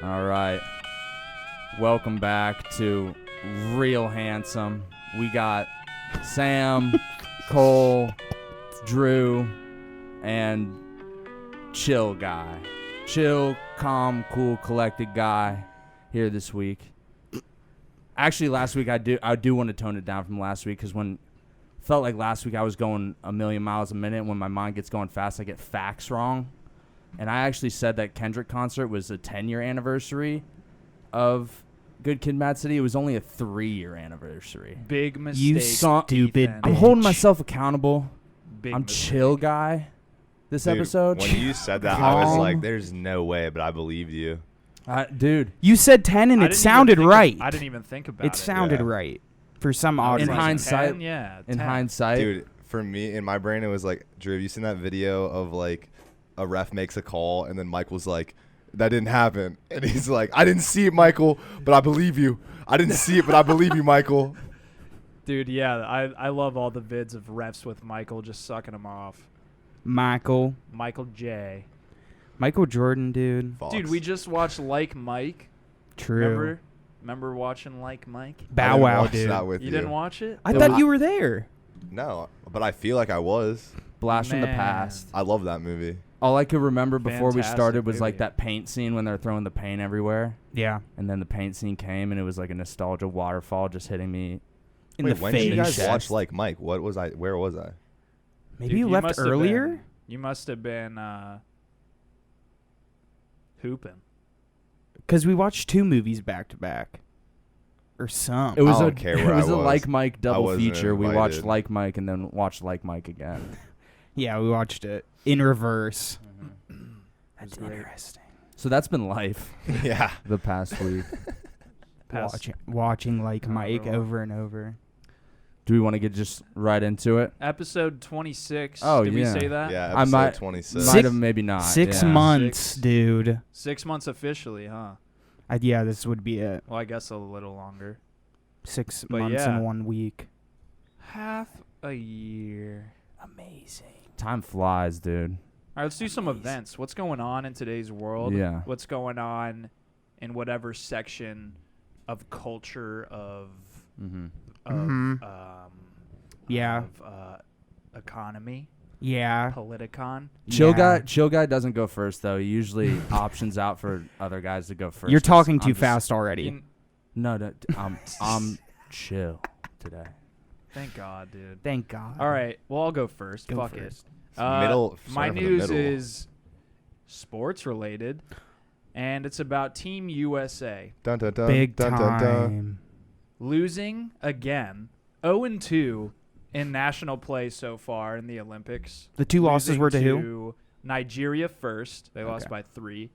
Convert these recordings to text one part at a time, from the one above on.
All right. Welcome back to Real Handsome. We got Sam, Cole, Drew, and Chill Guy. Chill, calm, cool, collected guy here this week. Actually, last week I do want to tone it down from last week because felt like last week I was going a million miles a minute. When my mind gets going fast, I get facts wrong. And I actually said that Kendrick concert was a 10-year anniversary of Good Kid, Mad City. It was only a 3-year anniversary. Big mistake. You stupid Ethan. I'm holding myself accountable. Big I'm mistake. Chill Guy this Dude, episode. When you said that, I was like, there's no way, but I believed you. Dude. You said 10 and I it didn't sounded even think right. I didn't even think about it. It sounded Yeah. right. For some odd In reason. hindsight- 10, yeah. In 10. hindsight. Dude, for me, in my brain, it was like, Drew, have you seen that video of like a ref makes a call and then Mike was like, that didn't happen. And he's like, I didn't see it, Michael, but I believe you. I didn't see it, but I believe you, Michael. Dude, yeah, I love all the vids of refs with Michael just sucking him off. Michael J. Michael Jordan, dude. Fox. Dude, we just watched Like Mike. True. Remember watching Like Mike? I Bow didn't Wow, watch dude. that with You didn't watch it? I thought you were there. No, but I feel like I was. Blast from the Man. past. I love that movie. All I could remember before we Fantastic started was like movie. that paint scene when they're throwing the paint everywhere. Yeah. And then the paint scene came and it was like a nostalgia waterfall just hitting me. In Wait, the when face. did you guys chest. watch Like Mike? Where was I? Maybe Dude, you left must have earlier? been- you must have been hooping. Because we watched 2 movies back to back. Or some. It was I don't care where it was I a was. Like Mike double wasn't feature. We watched invited. Like Mike and then watched Like Mike again. Yeah, we watched it in reverse. That's great. interesting. So that's been life Yeah. the past week. Watching like Mike everyone. over and over. Do we want to get just right into it? Episode 26. Oh, Did we yeah. say that? Yeah, I episode might- 26. Might have, maybe not. 6 yeah. months, 6. dude. 6 months officially, huh? Yeah, this would be it. Well, I guess a little longer. 6 But months yeah. and 1 week. Half a year. Amazing. Time flies, dude. All right, let's do some events. What's going on in today's world? Yeah. What's going on in whatever section of culture of Mm-hmm. Yeah. of economy, Yeah. politicon. Chill Yeah. guy doesn't go first though. He usually options out for other guys to go first. You're 'cause talking I'm too just- fast already. You- No, I'm chill today. Thank God, dude. Thank God. All right, well, I'll go first. Go Fuck first. it. Middle. My start from the news middle. is sports related, and it's about Team USA Dun, dun, dun, Big dun, time. dun, dun. losing again, 0-2 in national play so far in the Olympics. The 2 losses Losing were to who? Nigeria first. They lost Okay. by 3.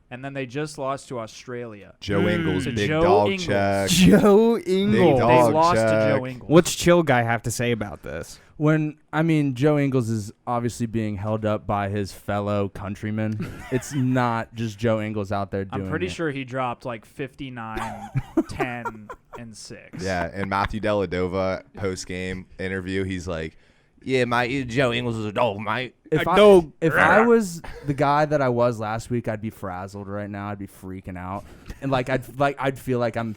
And then they just lost to Australia. Joe Ingles, To big Joe dog Ingles. check. Joe Big Ingles. dog. They lost to check. Joe Ingles. What's Chill Guy have to say about this? Joe Ingles is obviously being held up by his fellow countrymen. It's not just Joe Ingles out there doing I'm pretty it. sure he dropped like 59, 10, and 6. Yeah, and Matthew Dellavedova post game interview, he's like, "Yeah, mate, Joe Ingles is a dog, mate." If I was the guy that I was last week, I'd be frazzled right now. I'd be freaking out, and I'd feel like I'm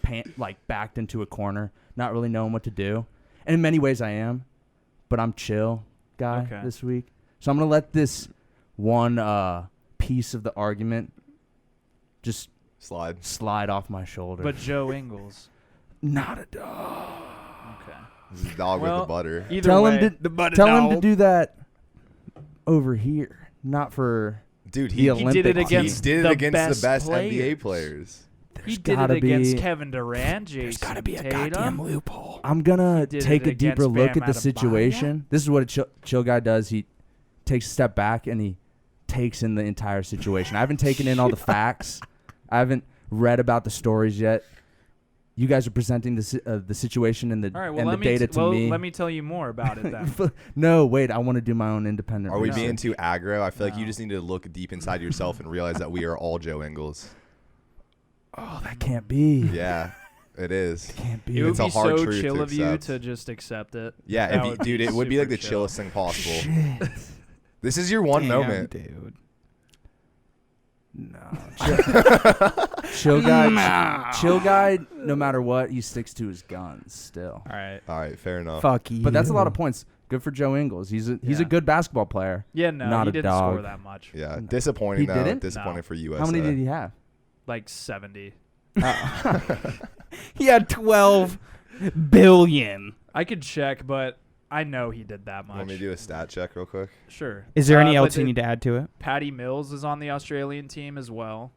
backed into a corner, not really knowing what to do. And in many ways, I am, but I'm chill guy Okay. this week. So I'm gonna let this one piece of the argument just slide off my shoulder. But Joe Ingles. not a dog. Okay. This is dog with Well, the butter. Either Tell way, him to do that over here, not for. Dude, the he Olympics. did it against did it the against the best players. NBA players. He There's did it gotta against be- Kevin Durant, There's Jason gotta be a Tatum. goddamn loophole. I'm gonna He did take it a deeper against look Bam at the Adebayo. situation. This is what a chill guy does. He takes a step back and he takes in the entire situation. I haven't taken in all the facts. I haven't read about the stories yet. You guys are presenting the situation and the All right, well, and the let data to me. let me tell you more about it then. No, wait. I want to do my own independent. Are we research. being too aggro? I feel like you No. just need to look deep inside yourself and realize that we are all Joe Ingles. Oh, that can't be. Yeah, it is. Can't be. It would It's a be hard so truth chill to of you accept. to just accept it. Yeah, That it'd would be, dude, be it would be like the super chill. chillest thing possible. Shit. This is your one Damn, moment. dude. No. Chill guy, no matter what, he sticks to his guns still. All right. All right, fair enough. Fuck you. But that's a lot of points. Good for Joe Ingles. He's a Yeah. good basketball player. Yeah, no, Not he a didn't dog. score that much. Yeah, No. disappointing He though. didn't? Disappointing No. for USA. How many did he have? Like 70. He had 12 billion. I could check, but I know he did that much. Want me to do a stat check real quick? Sure. Is there any but else you need to add to it? Patty Mills is on the Australian team as well.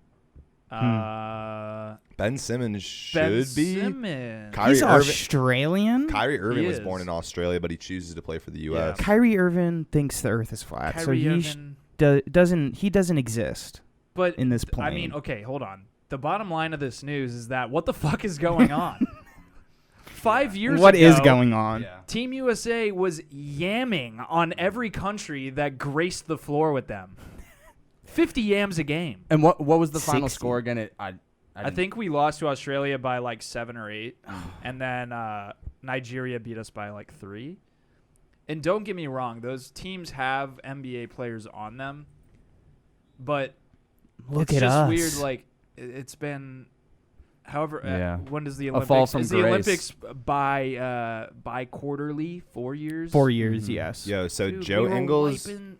Ben Simmons Ben should be. Simmons. Kyrie He's Irving. Australian. Kyrie Irving was is. born in Australia, but he chooses to play for the Yeah. U.S. Kyrie Irving thinks the Earth is flat, so Kyrie he Irving. doesn't exist But in this I plane. mean, okay, hold on. The bottom line of this news is that what the fuck is going on? 5 years What ago, is going on? Team USA was yamming on every country that graced the floor with them. 50 yams a game. And what was the final 60. score again? I didn't- think we lost to Australia by like 7 or 8, and then Nigeria beat us by like 3. And don't get me wrong, those teams have NBA players on them, but Look it's at just us. weird. Like it's been, however, Yeah. when does the A Olympics? fall from is the grace. Olympics by quarterly? 4 years. 4 years, Mhm. yes. Yo, so Dude, Joe we were Ingles. wiping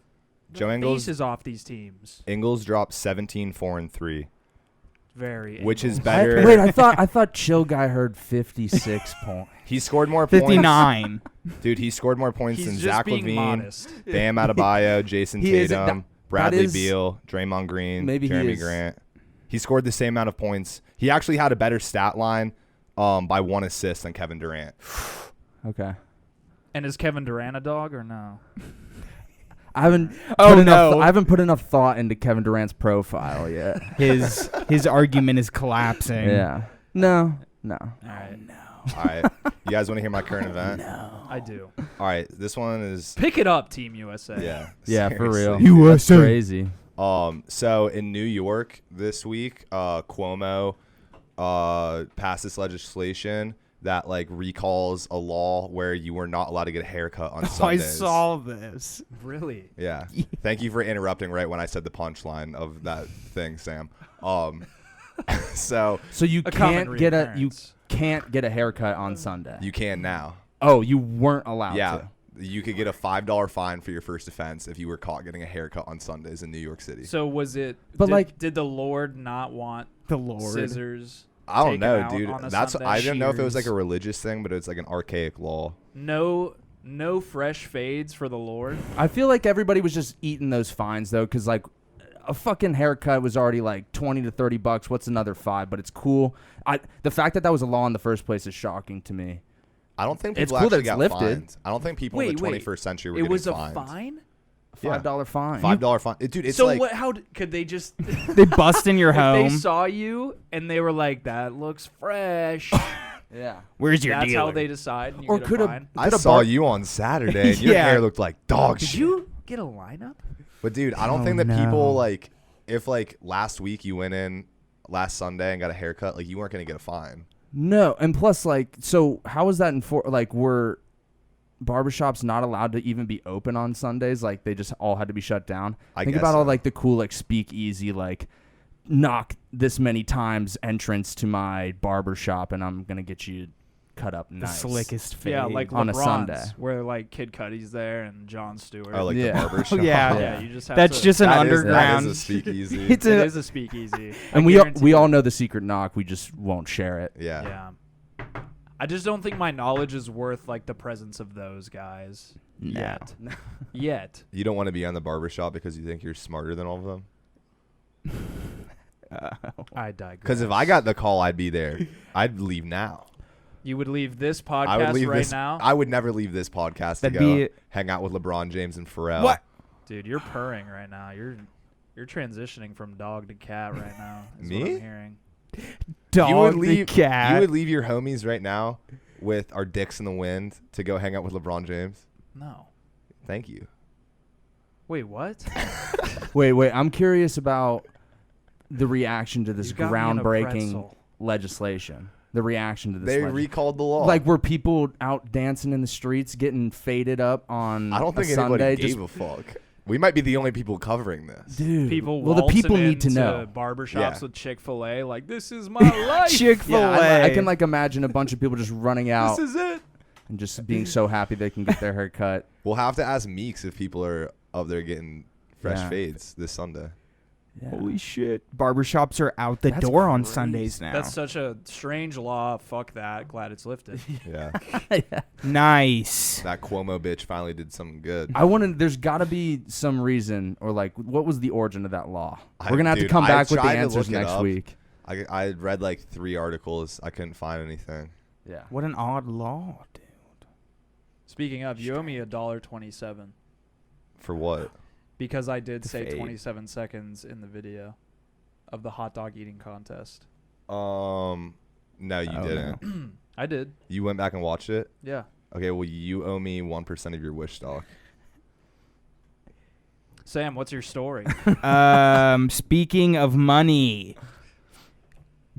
the Joe Ingles- faces off these teams. Ingles dropped 17, 4, and 3, Very. which is Ingles. better. Wait, I thought Chill Guy heard 56 points. He scored more points. 59. Dude, he scored more points He's than just Zach being LaVine, modest. Bam Adebayo, Jason He is- Tatum, that Bradley is- Beal, Draymond Green, Maybe he Jeremy is- Grant. He scored the same amount of points. He actually had a better stat line by 1 assist than Kevin Durant. Okay. And is Kevin Durant a dog or no? I haven't. Oh, put enough, no. I haven't put enough thought into Kevin Durant's profile yet. His argument is collapsing. Yeah. No. All right. All right. You guys want to hear my current event? I do. All right. This one is, Pick it up, Team USA. yeah. Yeah, for real. seriously. That's crazy. So in New York this week, Cuomo passed this legislation that like recalls a law where you were not allowed to get a haircut on I Sundays. saw this. Really? Yeah. Thank you for interrupting right when I said the punchline of that thing, Sam. So So you A common can't get a reoccurrence. haircut on Sunday. you can now. Oh, you weren't allowed Yeah. to. You could get a $5 fine for your first offense if you were caught getting a haircut on Sundays in New York City. So was it? But, did, like- did the Lord not want The Lord. scissors? I don't taken know, out dude. on a That's Sunday? I didn't know if it was like a Shears. religious thing, but it's like an archaic law. No fresh fades for the Lord. I feel like everybody was just eating those fines though, because like a fucking haircut was already like $20 to $30. What's another $5? But it's cool. The fact that was a law in the first place is shocking to me. I don't think It's people cool that actually it's got lifted. fined. I don't think people in Wait, the wait. 21st century were It getting was a fined. fine. Yeah. $5 fine. $5 fine. Dude, it's so like what? How could they just? They bust in your If they home. saw you and they were like, "That looks fresh," Yeah. Where's your that's dealer? how they decide. And you Or get a could a- fine. I Coulda saw bar- you on Saturday and your Yeah. hair looked like dog Did shit. you get a lineup? But dude, I don't Oh, think that no. people like if like last week you went in last Sunday and got a haircut, like you weren't gonna get a fine. No, and plus, like, so how is that like were barbershops not allowed to even be open on Sundays? Like they just all had to be shut down. I Think guess about all so. like the cool like speakeasy like knock this many times entrance to my barbershop and I'm gonna get you cut up the nice. slickest fade. Yeah, like On a LeBron's, Sunday. where like Kid Cudi's there and John Stewart. Oh, like Yeah. the barber shop. Yeah. yeah, you just have That's to, just an That is underground. a speakeasy. It's It a is a speakeasy. And I we guarantee all it. know the secret knock. We just won't share it. yeah. Yeah. I just don't think my knowledge is worth like the presence of those guys No. yet. Yet. You don't want to be on the barber shop because you think you're smarter than all of them? I digress. Because if I got the call, I'd be there. I'd leave now. You would leave this I would podcast leave right this. now? I would never leave this podcast to That'd go be- hang out with LeBron James and Pharrell. What? Dude, you're purring right now. You're transitioning from dog to cat right now. Is Me? What I'm hearing. Dog You would the leave. cat. You would leave your homies right now with our dicks in the wind to go hang out with LeBron James. No. Thank you. Wait, what? Wait. I'm curious about the reaction to this You got me in a groundbreaking pretzel. legislation. The reaction to this. They legis- recalled the law. Like, were people out dancing in the streets, getting faded up on I don't think a anybody Sunday? gave Just a fuck. We might be the only people covering this. Dude. People well, the people waltzing need to into know. barbershops Yeah. with Chick-fil-A, like, this is my life. Chick-fil-A. Yeah, I can like imagine a bunch of people just running out This is it. and just being so happy they can get their hair cut. We'll have to ask Meeks if people are up there getting fresh Yeah. fades this Sunday. Yeah. Holy shit. Barbershops are out the That's door on crazy. Sundays now. That's such a strange law. Fuck that. Glad it's lifted. Yeah. nice. That Cuomo bitch finally did something good. I want to. There's got to be some reason, or like, what was the origin of that law? I- We're gonna have to dude, come I back with the tried to answers look it next up. week. I read like 3 articles. I couldn't find anything. Yeah. What an odd law, dude. Speaking of, you owe me $1.27 For what? because I did The say fade. 27 seconds in the video of the hot dog eating contest. No, you Oh, didn't. I did. You went back and watched it? Yeah. Okay, well, you owe me 1% of your wish stock. Sam, what's your story? Speaking of money,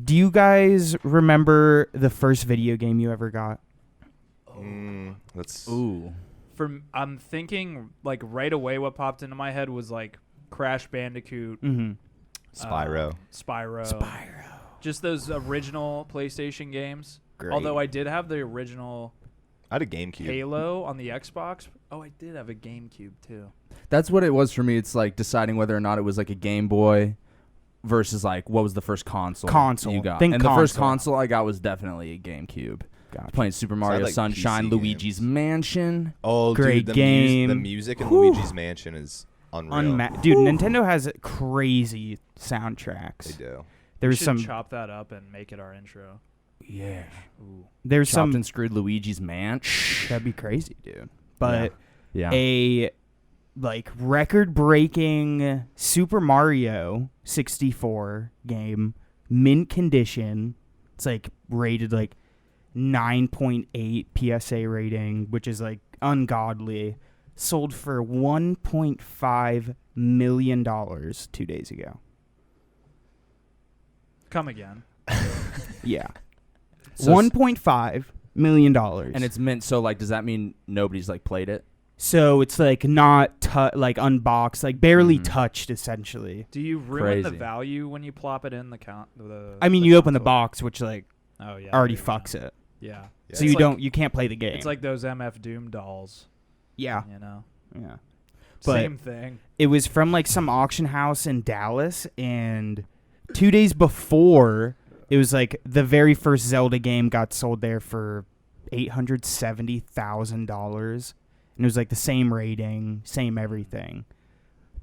do you guys remember the first video game you ever got? Let's. Ooh. I'm thinking like right away. What popped into my head was like Crash Bandicoot, Mm-hmm. Spyro. Spyro. Just those original PlayStation games. Great. Although I did have the original I had a GameCube. Halo on the Xbox. Oh, I did have a GameCube too. That's what it was for me. It's like deciding whether or not it was like a Game Boy versus like what was the first console you got. Think and the first console. console I got was definitely a GameCube. Gotcha. Playing Super I Mario like Sunshine, PC Luigi's games. Mansion. Oh, Great dude, game. The music in Whew. Luigi's Mansion is unreal. Dude, Nintendo has crazy soundtracks. They do. We There's should some. chop that up and make it our intro. Yeah. Ooh. There's Chopped some. and screwed Luigi's Mansion. That'd be crazy, dude. But Yeah. a like record-breaking Super Mario 64 game, mint condition. It's like rated like 9.8 PSA rating, which is like ungodly. Sold for $1.5 million 2 days ago. Come again. Yeah, So $1.5 million. And it's mint, so like, does that mean nobody's like played it? So it's like not like unboxed, like barely Mhm. touched, essentially. Do you ruin the Crazy. value when you plop it in the count? I mean, you open the box, which like Oh yeah. already there you go. fucks it. Yeah. Yeah. So It's you like- you can't play the game. It's like those MF Doom dolls. yeah, You know. yeah. But Same thing. it was from like some auction house in Dallas, and 2 days before, it was like the very first Zelda game got sold there for $870,000, and it was like the same rating, same everything.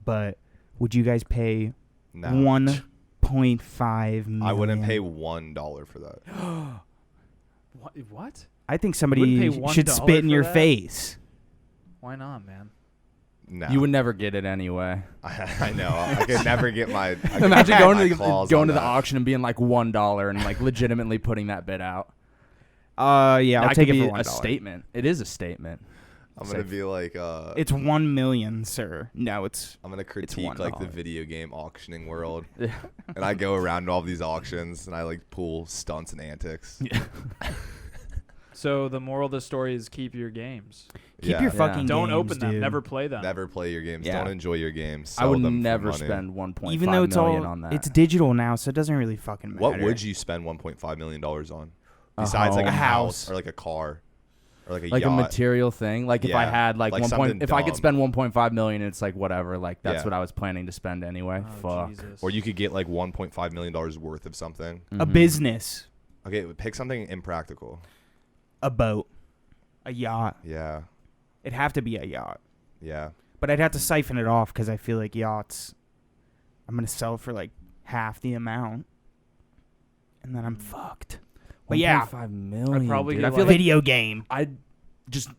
But would you guys pay No. $1.5 million? I wouldn't pay $1 for that. What? I think Wouldn't somebody pay should $1 spit in for your that? face. Why not, man? No. You would never get it anyway. I know. I could never get my. I could Imagine never going get to my claws going on to the that. auction and being like $1 and like legitimately putting that bid out. Yeah, I'll That take could it be for a $1. statement. It is a statement. I'm gonna Say- be like. It's 1 million, sir. No, it's I'm gonna critique like the $1. video game auctioning world, Yeah. and I go around to all these auctions and I like pull stunts and antics. So the moral of the story is keep your games. keep Yeah. your Yeah. fucking Don't games, open them. dude. Never play them. Never play your games. Yeah. Don't enjoy your games. I Sell would them for never money. spend 1.5 Even though it's million all on that. it's digital now, so it doesn't really fucking matter. What would you spend $1.5 million on? A Besides like a home. house or like a car or like a like yacht. a material thing. Like if I Yeah. had like, Like one something point, if I could dumb. spend 1.5 million, it's like whatever. Like that's Yeah. what I was planning to spend anyway. Oh, Fuck. Jesus. Or you could get like $1.5 million worth of something. A Mhm. business, Okay, pick something impractical. a boat, a yacht. Yeah, It'd have to be a yacht, yeah. but I'd have to siphon it off because I feel like yachts, I'm gonna sell for like half the amount, and then I'm fucked. But yeah, 1.5 million. I'd probably dude. get I feel like- like video game. I'd just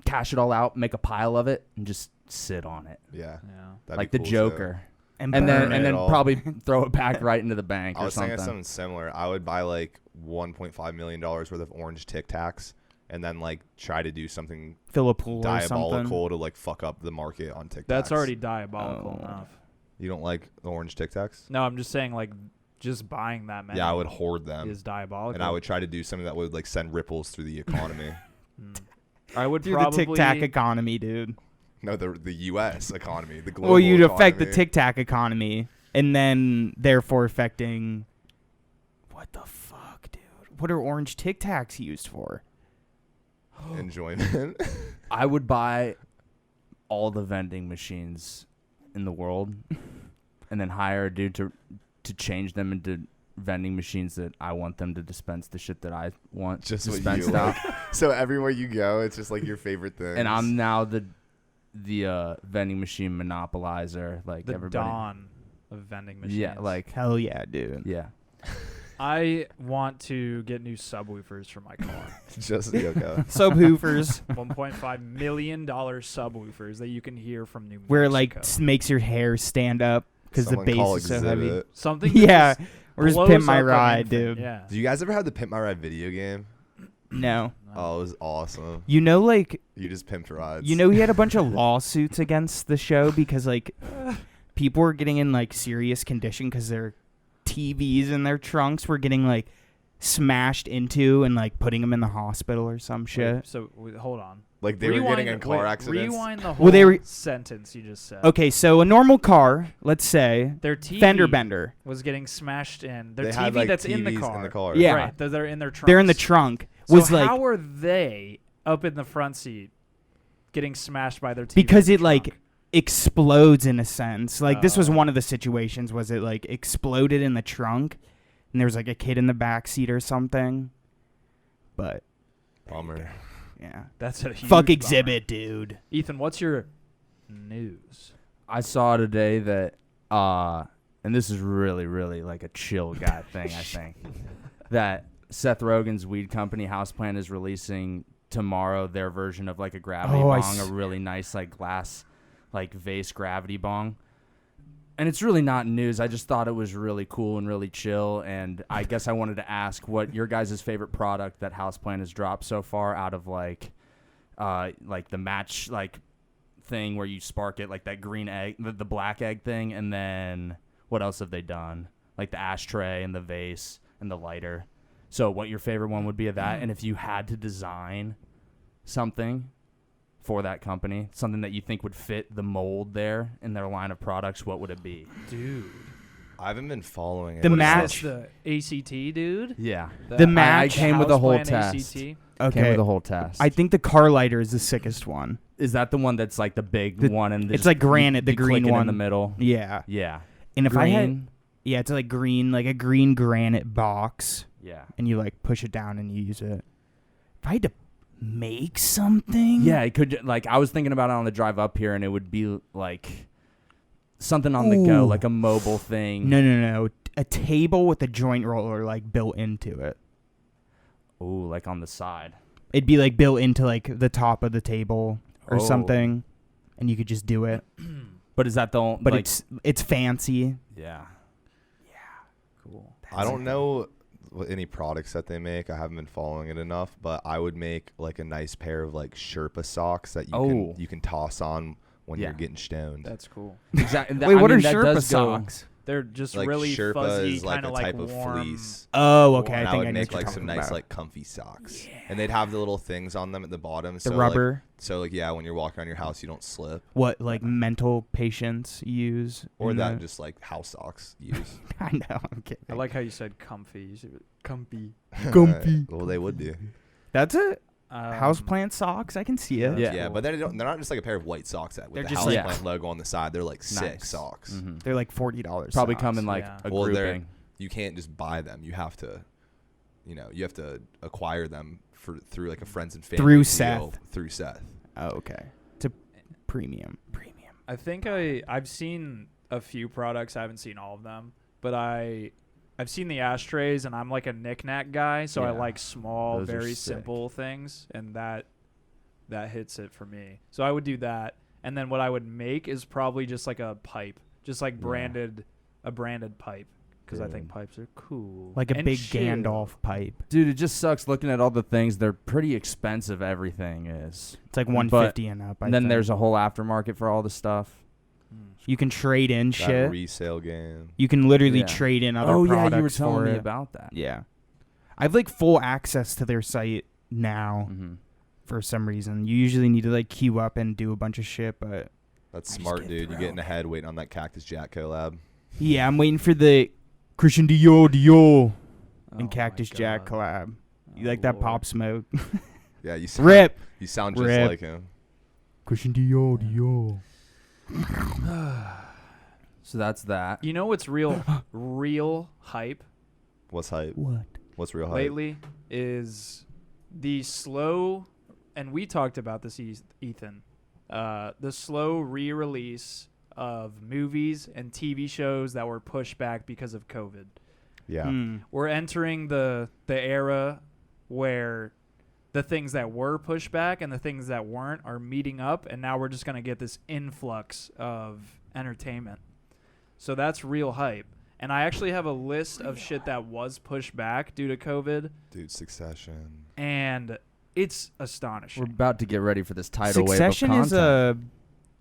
cash it all out, make a pile of it, and just sit on it Yeah, Yeah. that'd like be the cool, too. Joker, And and burn then it all. probably throw it back right into the bank I or was thinking something. of something similar. I would buy like $1.5 million worth of orange Tic Tacs, and then like try to do something fill a pool or something. diabolical to like fuck up the market on Tic Tacs. That's already diabolical Oh. enough. You don't like the orange Tic Tacs? No, I'm just saying like just buying that many. Yeah, I would hoard them, Is diabolical. and I would try to do something that would like send ripples through the economy. I would Through probably the Tic Tac economy, dude. No, the U.S. economy, the global Well, you'd affect the economy. Tic Tac economy, and then therefore affecting. What the fuck, dude? What are orange Tic Tacs used for? Enjoyment. I would buy all the vending machines in the world, and then hire a dude to change them into vending machines that I want them to dispense the shit that I want Just what dispensed you out. So everywhere you go, it's just like your favorite thing. And I'm now the vending machine monopolizer. Like The everybody. dawn of vending machines. Yeah, like Hell yeah, dude. yeah. I want to get new subwoofers for my car. just okay. Subwoofers, $1.5 million subwoofers that you can hear from New Mexico. where it like makes your hair stand up because the Someone bass call is so heavy. Exhibit. something. that Yeah, just or just blows Pimp My up Ride, anything. dude. Yeah. Do you guys ever have the Pimp My Ride video game? No, Oh, it was awesome. you know, like You just pimped rides. you know, he had a bunch of lawsuits against the show because like people were getting in like serious condition because their TVs in their trunks were getting like smashed into and like putting them in the hospital or some shit. Wait, so hold on. Like they were getting in car accidents. Rewind the whole Well, they were- sentence you just said. Okay, so a normal car, let's say, Their TV fender bender. was getting smashed in. Their They TV had, like, that's in the TVs car. in the car. Yeah. Right. They're in their trunks. They're in the trunk. So Was like how are they up in the front seat getting smashed by their TV? because in it the like trunk? explodes in a sense. Like this was Oh. one of the situations. Was it like exploded in the trunk, and there was like a kid in the back seat or something. But Bummer. yeah, That's a huge fuck bummer. Exhibit, dude. Ethan, what's your news? I saw today that and this is really, really like a chill guy thing, I think. That Seth Rogen's weed company Houseplant is releasing tomorrow their version of like a gravity Oh, I bong, a s- really nice like glass like vase gravity bong. And it's really not news. I just thought it was really cool and really chill. And I guess I wanted to ask what your guys' favorite product that Houseplant has dropped so far out of like the match like thing where you spark it, like that green egg, the black egg thing, and then what else have they done? Like the ashtray and the vase and the lighter. So what your favorite one would be of that, and if you had to design something for that company, something that you think would fit the mold there in their line of products, what would it be? Dude. I haven't been following it. The What is match- this? The ACT, dude? Yeah. The match- I came with a whole Houseplant test. ACT. Came Okay, with a whole test. I think the car lighter is the sickest one. Is that the one that's like the big The- one? And it's just like granite, the you click green it one in the middle. Yeah, Yeah. and if I had, Green. yeah, it's like green, like a green granite box, Yeah. and you like push it down and you use it. If I had to make something, Yeah, it could like I was thinking about it on the drive up here, and it would be like something on the go, Ooh. like a mobile thing. no, a table with a joint roller like built into it. Ooh, like on the side. It'd be like built into like the top of the table or Oh. something, and you could just do it. But is that the only? But like, it's fancy. yeah. Cool. I don't know what any products that they make. I haven't been following it enough, but I would make like a nice pair of like Sherpa socks that you can toss on when Yeah. you're getting stoned. That's cool. Exactly. Wait, what are Sherpa socks? They're just Like really Sherpa fuzzy, is like kind a of like type of warm. fleece. Oh, okay. And I I think would I know make what you're like some talking nice about. like comfy socks, and they'd have the little things on them at the bottom. The so rubber. Like yeah, when you're walking around your house, you don't slip. What like mental patients use? Or in that the- just like house socks use. I know. I'm kidding. I like how you said comfy. You said comfy. Comfy. Well, they would be. That's it. Um, Houseplant socks. I can see it. Yeah. Yeah, but they're not just like a pair of white socks with They're the just houseplant like- logo on the side. They're like sick Nice. socks. Mhm. They're like $40. Probably socks. come in like Yeah. a Well, they're- grouping. You can't just buy them. You have to, you have to acquire them through like a friends and family Through deal Seth. Through Seth. Oh, okay. To premium. Premium. I think I've seen a few products. I haven't seen all of them, but I've seen the ashtrays, and I'm like a knick-knack guy, so I Yeah. like small, Those are very sick. simple things, and that hits it for me. So I would do that, and then what I would make is probably just like a pipe, just like a branded pipe, because I think Good. pipes are cool, Like a and big chill. Gandalf pipe. Dude, it just sucks looking at all the things. They're pretty expensive. Everything is. It's like 150 and up. And then there's a whole aftermarket for all the stuff. Mm. You can trade in That shit. resale game. You can literally Yeah. trade in other Oh products yeah, you were telling for me it. about that. Yeah. I have like full access to their site now Mm-hmm. for some reason. You usually need to like queue up and do a bunch of shit, but That's I just smart, get dude. You're thrilled. getting ahead waiting on that Cactus Jack collab. yeah, I'm waiting for the Christian Dior Oh and my Cactus Jack God. collab. You Oh like that Lord. Pop Smoke? Yeah, you sound, Rip. You sound just Rip. like him. Christian Dior. So that's that. You know what's real hype What's hype? What? What's real hype? lately is the slow, and we talked about this, Ethan, the slow re-release of movies and TV shows that were pushed back because of COVID. Yeah. Hmm. We're entering the era where the things that were pushed back and the things that weren't are meeting up, and now we're just going to get this influx of entertainment. So that's real hype. And I actually have a list of shit that was pushed back due to COVID, Dude, Succession. and it's astonishing. We're about to get ready for this tidal Succession wave of is content.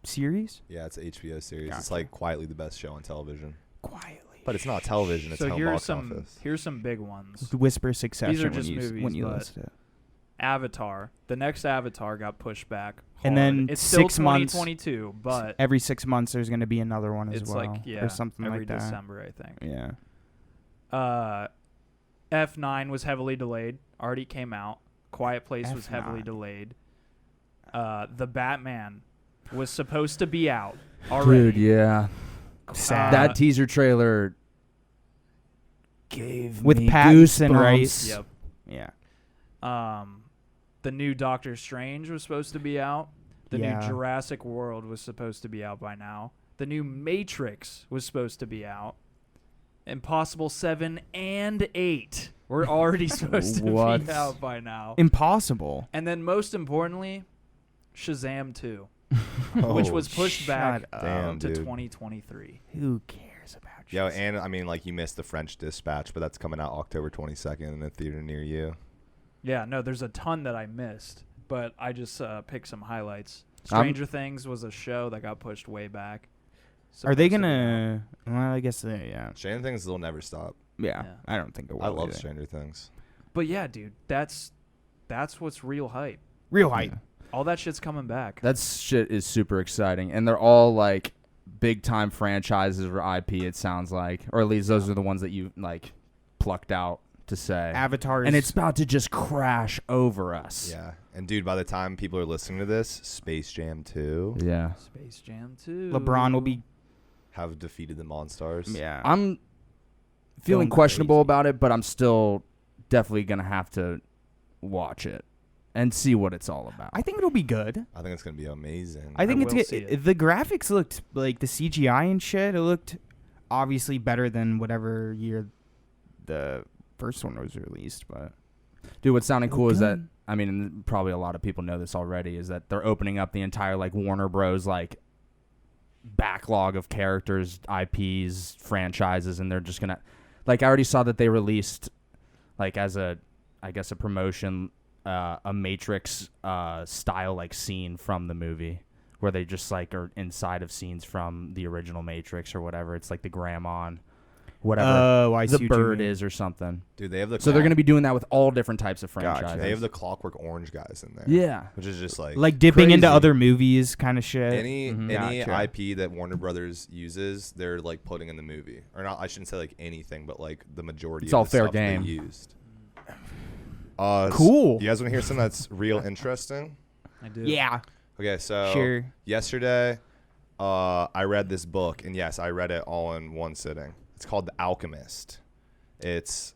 a series. Yeah, it's an HBO series. It's Gotcha. like quietly the best show on television. Quietly. But it's not television. It's So home box office. here's some big ones. Whisper Succession. These are when just you, movies, when you but- list it. Avatar. The next Avatar got pushed back. And hard. then it's still 6 months- 2022, but Every 6 months, there's going to be another one as it's well, like or something every like that. December, I think. Yeah. F9 was heavily delayed. Already came out. Quiet Place was F9. heavily delayed. The Batman was supposed to be out already. Dude, yeah. Sad. That teaser trailer gave With me Pattinson, goosebumps. right? Yep. Yeah. The new Doctor Strange was supposed to be out. The new Yeah. Jurassic World was supposed to be out by now. The new Matrix was supposed to be out. Impossible 7 and 8 were already supposed to What? be out by now. Impossible. And then most importantly, Shazam 2, Oh, which was pushed back Shut up. Damn, to dude. 2023. Who cares about you? Yo, and I mean, like, you missed the French Dispatch, but that's coming out October 22nd in a theater near you. Yeah, no, there's a ton that I missed, but I just picked some highlights. I'm- Stranger Things was a show that got pushed way back. Are they Supposed to be out. gonna? Well, I guess they. Yeah. Stranger Things will never stop. Yeah. Yeah. I don't think it will. I love either. Stranger Things. But yeah, dude, that's what's real hype. Real hype. All that shit's coming back. That shit is super exciting, and they're all like big time franchises or IP. It sounds like, or at least those are the ones that you like plucked out to say. Avatar. And it's about to just crash over us. Yeah. And, dude, by the time people are listening to this, Space Jam 2 Yeah. Space Jam 2. LeBron will be. have defeated the Monstars. Yeah. I'm feeling Going questionable crazy. about it, but I'm still definitely gonna have to watch it and see what it's all about. I think it'll be good. I think it's going to be amazing. I think will it's see good. it. The graphics looked like the CGI and shit. It looked obviously better than whatever year the first one was released. But Dude, what's sounding cool is that, good. I mean, and probably a lot of people know this already, is that they're opening up the entire like Warner Bros. Like backlog of characters, IPs, franchises, and they're just gonna, like, I already saw that they released, like, as a, I guess, a promotion, a Matrix style like scene from the movie where they just like are inside of scenes from the original Matrix or whatever. It's like the grandma on whatever oh, I see the what you bird mean. is or something. Dude, they have the So they're going to be doing that with all different types of Gotcha. franchises. They have the Clockwork Orange guys in there. Yeah. Which is just like like dipping into crazy. other movies, kind of shit. any Mhm. any Gotcha. IP that Warner Brothers uses, they're like putting in the movie. Or not, I shouldn't say like anything, but like the majority It's of all the fair stuff game. they used. Cool. You guys want to hear something that's real interesting? I do. Yeah, Okay, so sure. yesterday I read this book, and yes, I read it all in one sitting. It's called The Alchemist. It's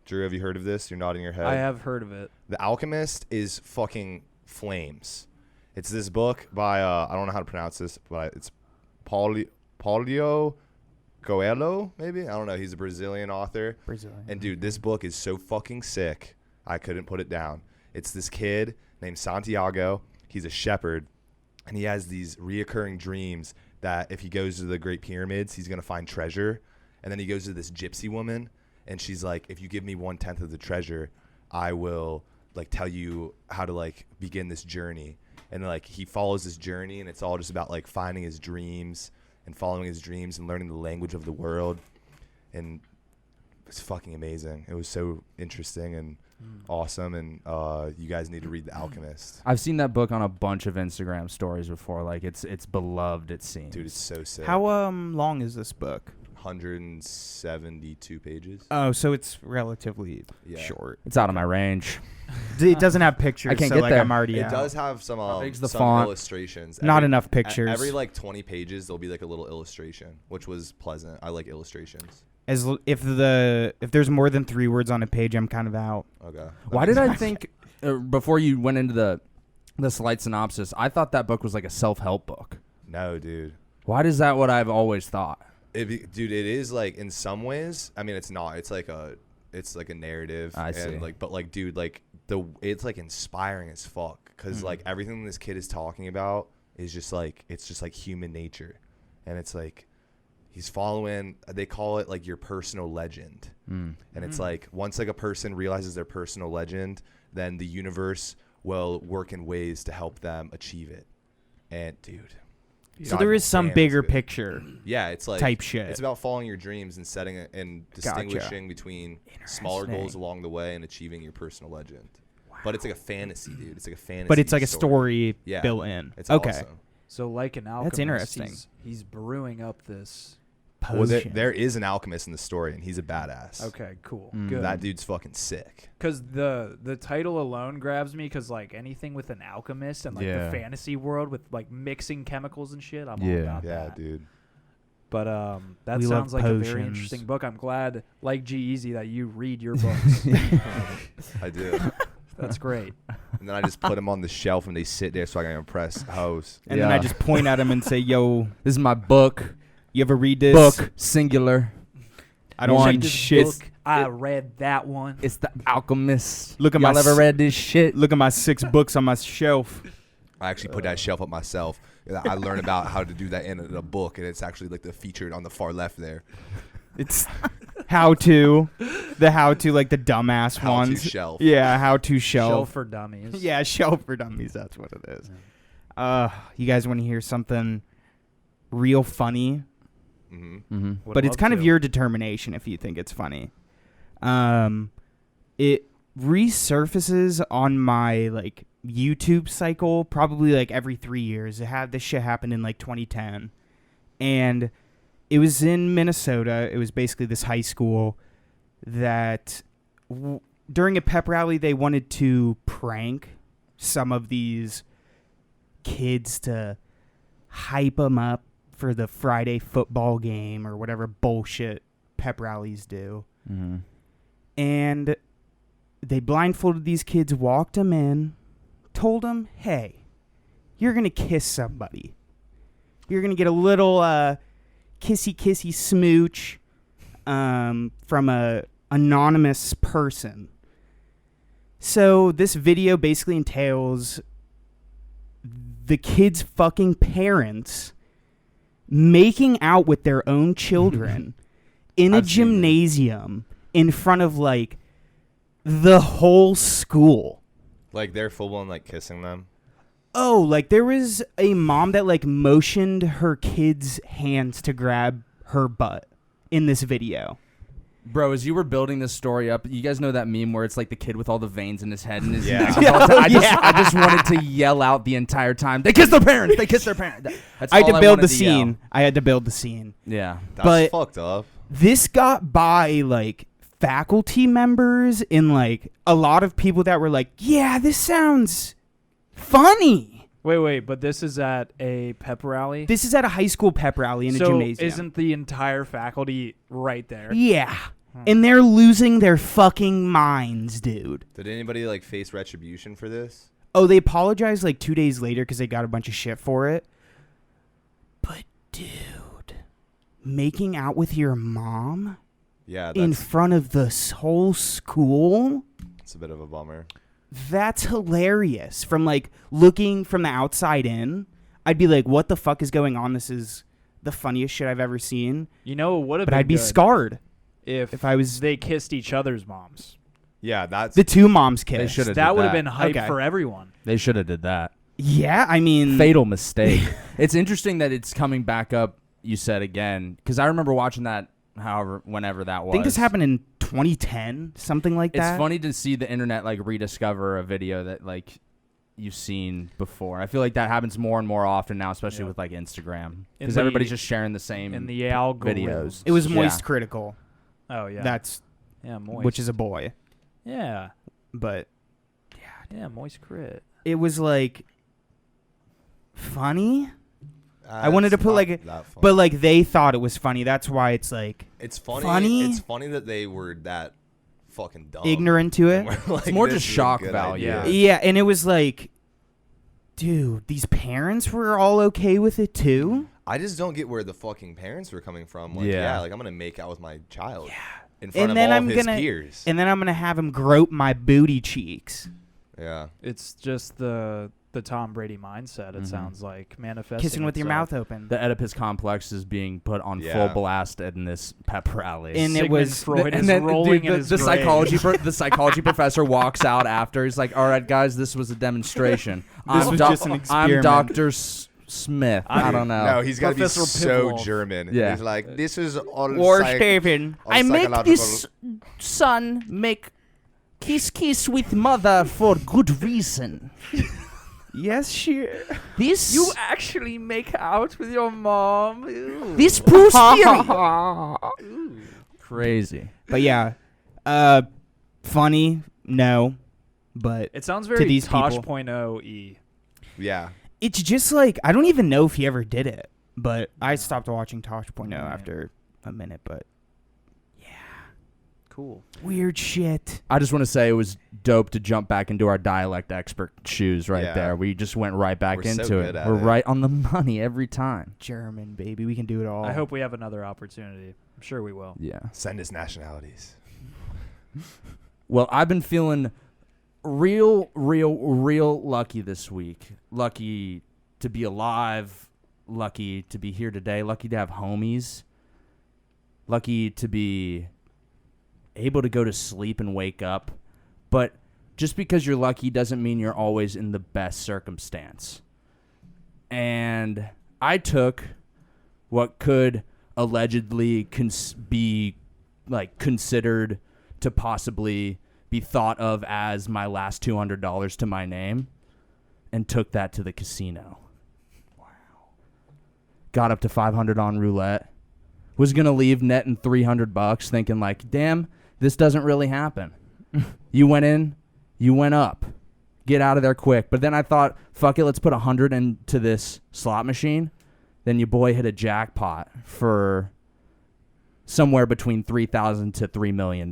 Drew, have you heard of this? You're nodding your head. I have heard of it. The Alchemist is fucking flames. It's this book by I don't know how to pronounce this, but it's Paulo Coelho, maybe? I don't know. He's a Brazilian author. Brazilian. And dude, this book is so fucking sick. I couldn't put it down. It's this kid named Santiago. He's a shepherd, and he has these reoccurring dreams that if he goes to the Great Pyramids, he's gonna find treasure. And then he goes to this gypsy woman, and she's like, if you give me 1/10 of the treasure, I will like tell you how to like begin this journey. And like he follows this journey, and it's all just about like finding his dreams and following his dreams and learning the language of the world. And it's fucking amazing. It was so interesting, and awesome, and you guys need to read The Alchemist. I've seen that book on a bunch of Instagram stories before. Like it's beloved. It seems. Dude, it's so sick. How long is this book? 172 pages. Oh, so it's relatively Yeah. short. It's out of my range. It doesn't have pictures. I can't so get like there. I'm already It out. does have some big's the some font? illustrations. Not enough pictures. Every like 20 pages, there'll be like a little illustration, which was pleasant. I like illustrations. If there's more than 3 words on a page, I'm kind of out. Okay. Why did I think before you went into the slight synopsis? I thought that book was like a self-help book. No, dude. Why is that what I've always thought? Dude, it is like in some ways. I mean, it's not. It's like a narrative. I see. But like, dude, like it's like inspiring as fuck because like everything this kid is talking about is just like it's just like human nature, and it's like he's following. They call it like your personal legend, and it's like once like a person realizes their personal legend, then the universe will work in ways to help them achieve it. And dude. So there is some Damn, bigger it's good. picture. Yeah, it's like type shit. It's about following your dreams and setting it and distinguishing between smaller goals along the way and achieving your personal legend. Wow. But it's like a fantasy, dude. It's like a fantasy. But it's like a story Yeah. built in. It's okay. awesome. So like an alchemist, interesting. He's brewing up this. Well, Potion. there is an alchemist in the story, and he's a badass. Okay, cool, good. That dude's fucking sick. Because the title alone grabs me. Because like anything with an alchemist and like Yeah. the fantasy world with like mixing chemicals and shit, I'm Yeah. all about Yeah, that. dude. But that We sounds love like a very potions. interesting book. I'm glad, like G-Eazy, that you read your books. I do. That's great. And then I just put them on the shelf, and they sit there so I can impress hoes. And then I Yeah. just point at him and say, "Yo, This is my book. you ever read this? Book singular. I don't One read This shit. book, I read that one. It's The Alchemist. Look at Y'all my ever read this shit? Look at my 6 books on my shelf. I actually put that shelf up myself. I learned about how to do that in a book, and it's actually like the featured on the far left there. It's how to like the dumbass How to ones. shelf. Yeah, how to Shelf shelf. for dummies. Yeah, shelf for dummies. That's what it is. You guys want to hear something real funny? Mm-hmm. Mm-hmm. Would But it's love kind of to. your determination if you think it's funny. It resurfaces on my like YouTube cycle probably like every 3 years. This shit happened in like 2010, and it was in Minnesota. It was basically this high school that during a pep rally they wanted to prank some of these kids to hype them up for the Friday football game or whatever bullshit pep rallies do. Mm-hmm. And they blindfolded these kids, walked them in, told them, hey, you're going to kiss somebody. You're going to get a little kissy smooch from a anonymous person. So this video basically entails the kids' fucking parents making out with their own children in a I've seen gymnasium in front of like the whole school. Like they're full on like kissing them. Oh, like there was a mom that like motioned her kids' hands to grab her butt in this video. Bro, as you were building this story up, you guys know that meme where it's like the kid with all the veins in his head and his Yeah. neck. Yeah. I just wanted to yell out the entire time. They kiss their parents. They kiss their parents. That's I had all to build wanted the to yell. scene. I had to build the scene. Yeah. That's But- fucked up. This got by like faculty members and like a lot of people that were like, yeah, this sounds funny. Wait, but this is at a pep rally? This is at a high school pep rally in a so gymnasium. isn't the entire faculty right there? Yeah. And they're losing their fucking minds, dude. Did anybody like face retribution for this? Oh, they apologized like 2 days later because they got a bunch of shit for it. But, dude, making out with your mom Yeah, in that's front of the whole school? it's a bit of a bummer. That's hilarious. From like looking from the outside in, I'd be like, what the fuck is going on? This is the funniest shit I've ever seen. You know what would have But been I'd be good scarred if I was they kissed each other's moms. Yeah, that's the two moms They kissed. should've That did would have that. been hype Okay. for everyone. They should have did that. Yeah, I mean, Fatal mistake. It's interesting that it's coming back up, you said again, because I remember watching that whenever that was. I think this happened in 2010, something like It's that. funny to see the internet like rediscover a video that like you've seen before. I feel like that happens more and more often now, especially with like Instagram, because the- everybody's just sharing the same in the algorithm. videos. It was Yeah. Moist Critical. Oh yeah. That's Moist. which is a boy, yeah. but Yeah, Moist Crit. it was like funny. I wanted to It's put not like, that funny. but like they thought it was funny. That's why it's like it's funny. funny? It's funny that they were that fucking dumb. ignorant to it. Like, It's more this just is a shock good value. idea. Yeah, and it was like, dude, these parents were all okay with it too. I just don't get where the fucking parents were coming from. Like, Yeah. like I'm gonna make out with my child. Yeah. In front And of then all I'm of his gonna- peers. And then I'm gonna have him grope my booty cheeks, Yeah. It's just the Tom Brady mindset. It Mhm. sounds like manifesting. kissing with your itself. mouth open. The Oedipus complex is being put on Yeah. full blast in this pep rally. And it Sigmund was- Freud And is then, rolling dude, in his the grave. psychology the psychology professor walks out after. He's like, "All right, guys, this was a demonstration. This was just an I'm experiment." Dr. Smith. I don't know. No, he's got to be Professor so Pivloff. German. Yeah. He's like, this is all Or psych- Stephen. all I make psychological- this son make kiss with mother for good reason. Yes, sure. This actually make out with your mom. Ew. this proves theory. Crazy. But yeah, funny, no, but It sounds to very these people. Tosh.0e. Yeah. it's just like I don't even know if he ever did it. But I stopped watching Tosh.0 after a minute. But Cool. weird shit. I just want to say it was dope to jump back into our dialect expert shoes right Yeah. there. We just went right back We're so into good it. at We're it. right on the money every time. German, baby. We can do it all. I hope we have another opportunity. I'm sure we will. Yeah. Send us nationalities. Well, I've been feeling real lucky this week. Lucky to be alive. Lucky to be here today. Lucky to have homies. Lucky to be able to go to sleep and wake up. But just because you're lucky doesn't mean you're always in the best circumstance. And I took what could allegedly be like considered to possibly be thought of as my last $200 to my name and took that to the casino. Wow. Got up to 500 on roulette. Was going to leave netting $300 thinking like, damn, this doesn't really happen. You went in, you went up. Get out of there quick. But then I thought, fuck it, let's put 100 into this slot machine. Then your boy hit a jackpot for somewhere between $3,000 to $3 million.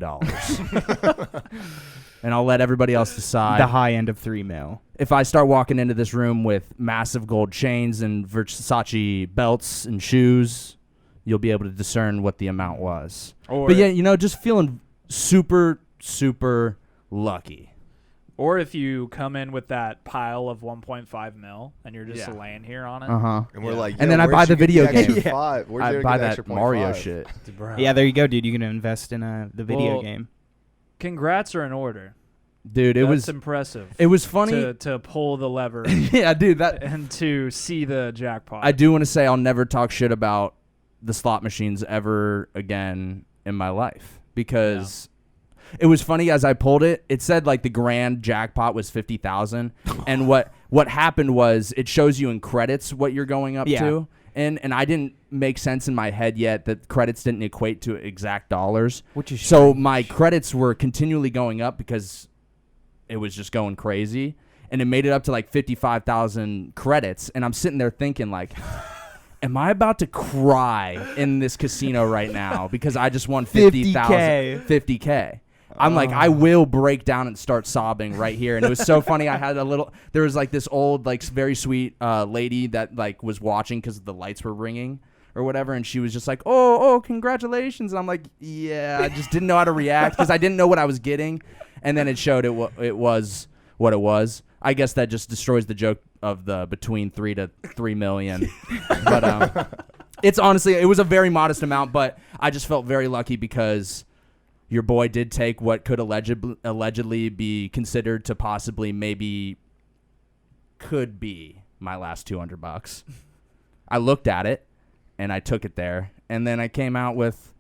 And I'll let everybody else decide. the high end of 3 mil. If I start walking into this room with massive gold chains and Versace belts and shoes, you'll be able to discern what the amount was. Or But yeah, just feeling super, super lucky. or if you come in with that pile of 1.5 mil and you're just Yeah. laying here on it. Uh-huh. And we're Yeah. like, And yo, then I where'd buy you the get video extra game. five? Where'd I you buy get the that extra Mario 0.5? shit. Bro. Yeah, there you go, dude. You can invest in the video Well, game. Congrats are in order. Dude, it That's was impressive. it was funny. to pull the lever Yeah, dude, that and to see the jackpot. I do want to say I'll never talk shit about the slot machines ever again in my life because it was funny as I pulled it. It said like the grand jackpot was 50,000, and what happened was it shows you in credits what you're going up Yeah. to, and I didn't make sense in my head yet that credits didn't equate to exact dollars. Which is So strange. my credits were continually going up because it was just going crazy, and it made it up to like 55,000 credits, and I'm sitting there thinking like, am I about to cry in this casino right now because I just won 50,000 50K? I'm like, I will break down and start sobbing right here. And it was so funny. I had there was like this old, like very sweet lady that like was watching because the lights were ringing or whatever. And she was just like, oh, congratulations. And I'm like, yeah, I just didn't know how to react because I didn't know what I was getting. And then it showed it was what it was. I guess that just destroys the joke of the between 3 to 3 million. But it's honestly, it was a very modest amount, but I just felt very lucky because your boy did take what could allegedly be considered to possibly maybe could be my last $200. I looked at it and I took it there, and then I came out with